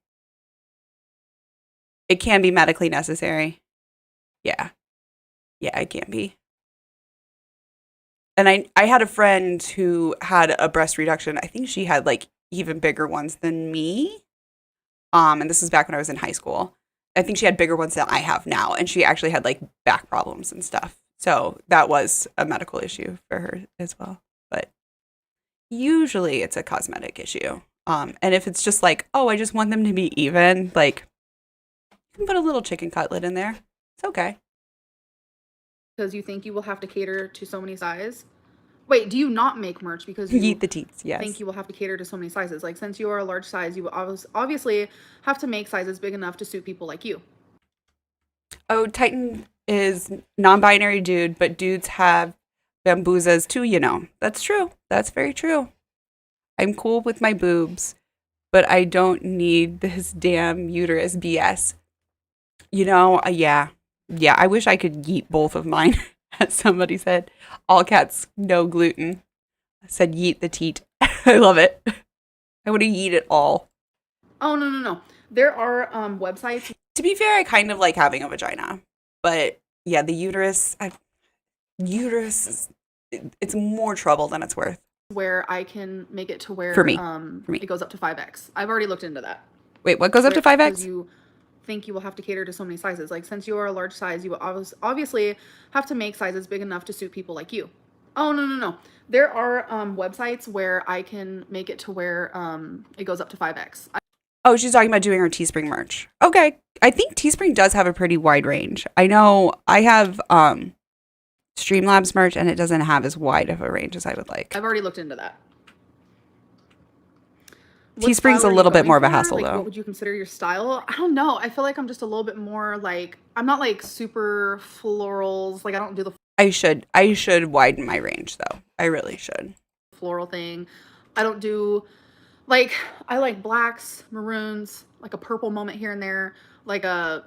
It can be medically necessary. Yeah. Yeah, it can be. And I had a friend who had a breast reduction. I think she had like even bigger ones than me. And this is back when I was in high school. I think she had bigger ones than I have now, and she actually had like back problems and stuff. So that was a medical issue for her as well. But usually it's a cosmetic issue. And if it's just like, oh, I just want them to be even, like, you can put a little chicken cutlet in there. It's okay. Because you think you will have to cater to so many sizes. Wait, do you not make merch because you Eat the teats, yes. think you will have to cater to so many sizes? Like, since you are a large size, you will obviously have to make sizes big enough to suit people like you. Oh, Titan is non-binary dude, but dudes have bamboozas too, you know. That's true. That's very true. I'm cool with my boobs, but I don't need this damn uterus BS. You know, yeah. Yeah, I wish I could yeet both of mine, as somebody said. All cats, no gluten. I said yeet the teat. I love it. I want to yeet it all. Oh, no. There are websites. To be fair, I kind of like having a vagina. But yeah, the uterus, is, it's more trouble than it's worth. Where I can make it to where For me. It goes up to 5X. I've already looked into that. Wait, what goes up to 5X? Because you think you will have to cater to so many sizes. Like, since you are a large size, you will obviously have to make sizes big enough to suit people like you. Oh, no. There are websites where I can make it to where it goes up to 5X. Oh, she's talking about doing her Teespring merch. Okay. I think Teespring does have a pretty wide range. I know I have Streamlabs merch, and it doesn't have as wide of a range as I would like. I've already looked into that. Teespring's a little bit more of a hassle, like, though. What would you consider your style? I don't know. I feel like I'm just a little bit more like, I'm not like super florals. Like, I don't do the I should widen my range, though. I really should. Floral thing. I don't do, like, I like blacks, maroons, like a purple moment here and there, like a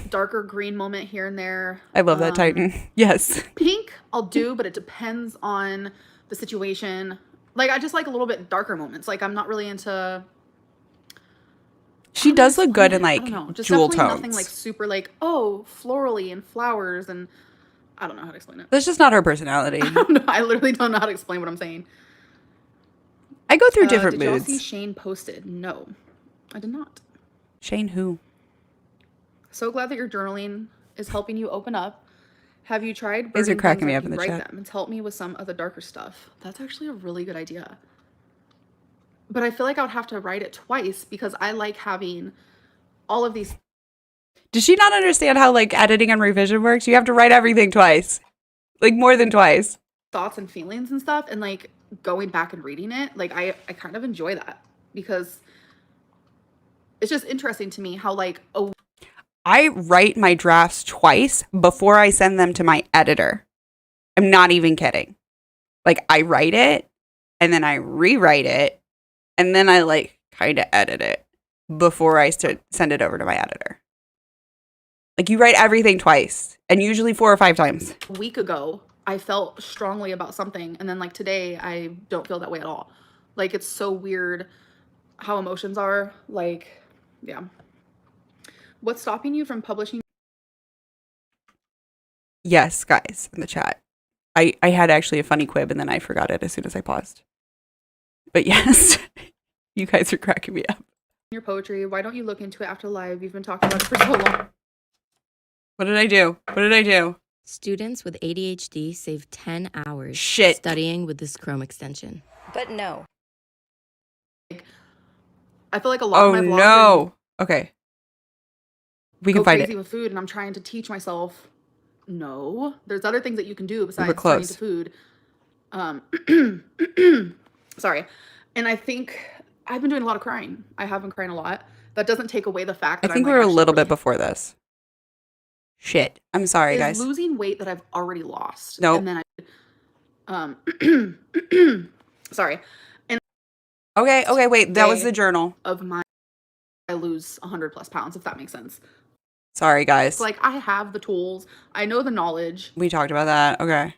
darker green moment here and there. I love that Titan. Yes. Pink I'll do, but it depends on the situation. Like, I just like a little bit darker moments. Like, I'm not really into. She does look good in like just jewel definitely tones. nothing like super like, oh, florally and flowers, and I don't know how to explain it. That's just not her personality. I don't know. I literally don't know how to explain what I'm saying. I go through different did moods. Did y'all see Shane posted? No, I did not. Shane who? So glad that your journaling is helping you open up. Have you tried? These are cracking me up in the chat. Them. It's helped me with some of the darker stuff. That's actually a really good idea. But I feel like I would have to write it twice because I like having all of these. Does she not understand how like editing and revision works? You have to write everything twice, like more than twice. Thoughts and feelings and stuff, and like going back and reading it, like I kind of enjoy that because it's just interesting to me how like I write my drafts twice before I send them to my editor. I'm not even kidding. Like, I write it, and then I rewrite it, and then I, like, kind of edit it before I send it over to my editor. Like, you write everything twice, and usually 4 or 5 times. A week ago, I felt strongly about something, and then, like, today, I don't feel that way at all. Like, it's so weird how emotions are. Like, yeah. What's stopping you from publishing? Yes, guys, in the chat. I had actually a funny quib and then I forgot it as soon as I paused. But yes, you guys are cracking me up. Your poetry, why don't you look into it after live? You've been talking about it for so long. What did I do? What did I do? Students with ADHD save 10 hours studying with this Chrome extension. But no. I feel like a lot of my vlogs no. Okay. We can find crazy it. with food, and I'm trying to teach myself. No, there's other things that you can do besides close. studying to food. Sorry, and I think I've been doing a lot of crying. I have been crying a lot. That doesn't take away the fact that I think I'm, we like, were a little actually bit before this. Shit. I'm sorry, guys. losing weight that I've already lost. Nope. And then sorry. And Okay, wait. That was the journal. of my, I lose 100+ pounds, if that makes sense. Sorry, guys. Like, I have the tools. I know the knowledge. We talked about that. Okay.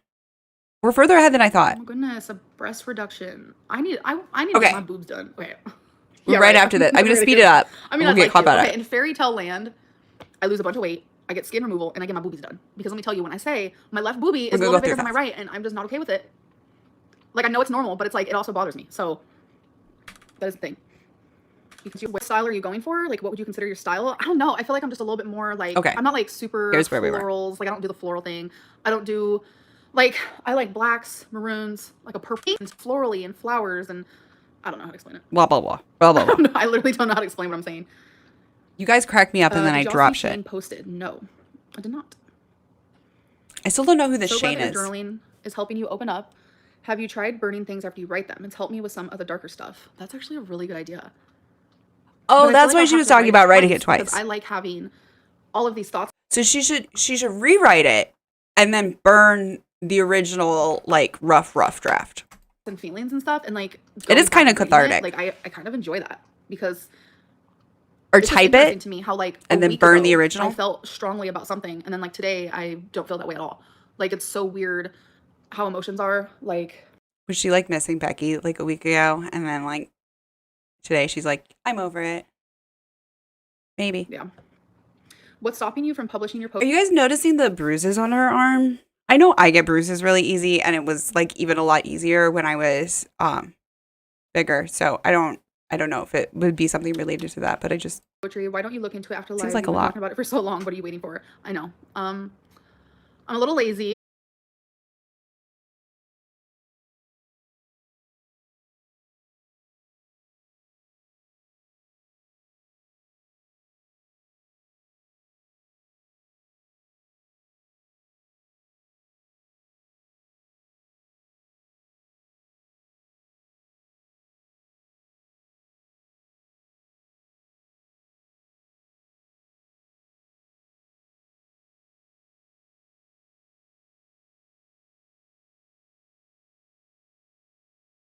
We're further ahead than I thought. Oh my goodness, a breast reduction. I need to Okay. get my boobs done. Okay. Right after that. I'm going to speed it up. I mean, we'll I'd get like caught to. by Okay, it. in fairy tale land, I lose a bunch of weight. I get skin removal and I get my boobies done. Because let me tell you, when I say my left boobie is a little bigger than my right, and I'm just not okay with it. Like, I know it's normal, but it's like, it also bothers me. So that is the thing. because what style are you going for? Like, what would you consider your style? I don't know. I feel like I'm just a little bit more like, Okay. I'm not like super Here's where we were. florals. Like, I don't do the floral thing. I don't do, like, I like blacks, maroons, like a purple, and florally and flowers, and I don't know how to explain it. Blah, blah, blah. Blah, blah, blah. I literally don't know how to explain what I'm saying. You guys crack me up and then I Did y'all drop see shit. Shane posted? No, I did not. I still don't know who this So glad Shane that is. your journaling is helping you open up. Have you tried burning things after you write them? It's helped me with some of the darker stuff. That's actually a really good idea. Oh, But I that's feel why like she I'll was have to talking about writing it because twice. I like having all of these thoughts So she should rewrite it and then burn the original like rough draft. and feelings and stuff, and like It is going kind of back and reading cathartic. Like I kind of enjoy that because Or it's just type interesting it to me how like and a then week burn the ago, original. I felt strongly about something, and then like today I don't feel that way at all. Like it's so weird how emotions are. Like Was she like missing Becky like a week ago and then like today she's like, I'm over it. Maybe. yeah. What's stopping you from publishing your Are post? you guys noticing the bruises on her arm? I know I get bruises really easy and it was like even a lot easier when I was bigger. So I don't know if it would be something related to that, but I just Poetry? Why don't you look into it after live? Seems like You've a been lot. talking about it for so long. What are you waiting for? I know. I'm a little lazy.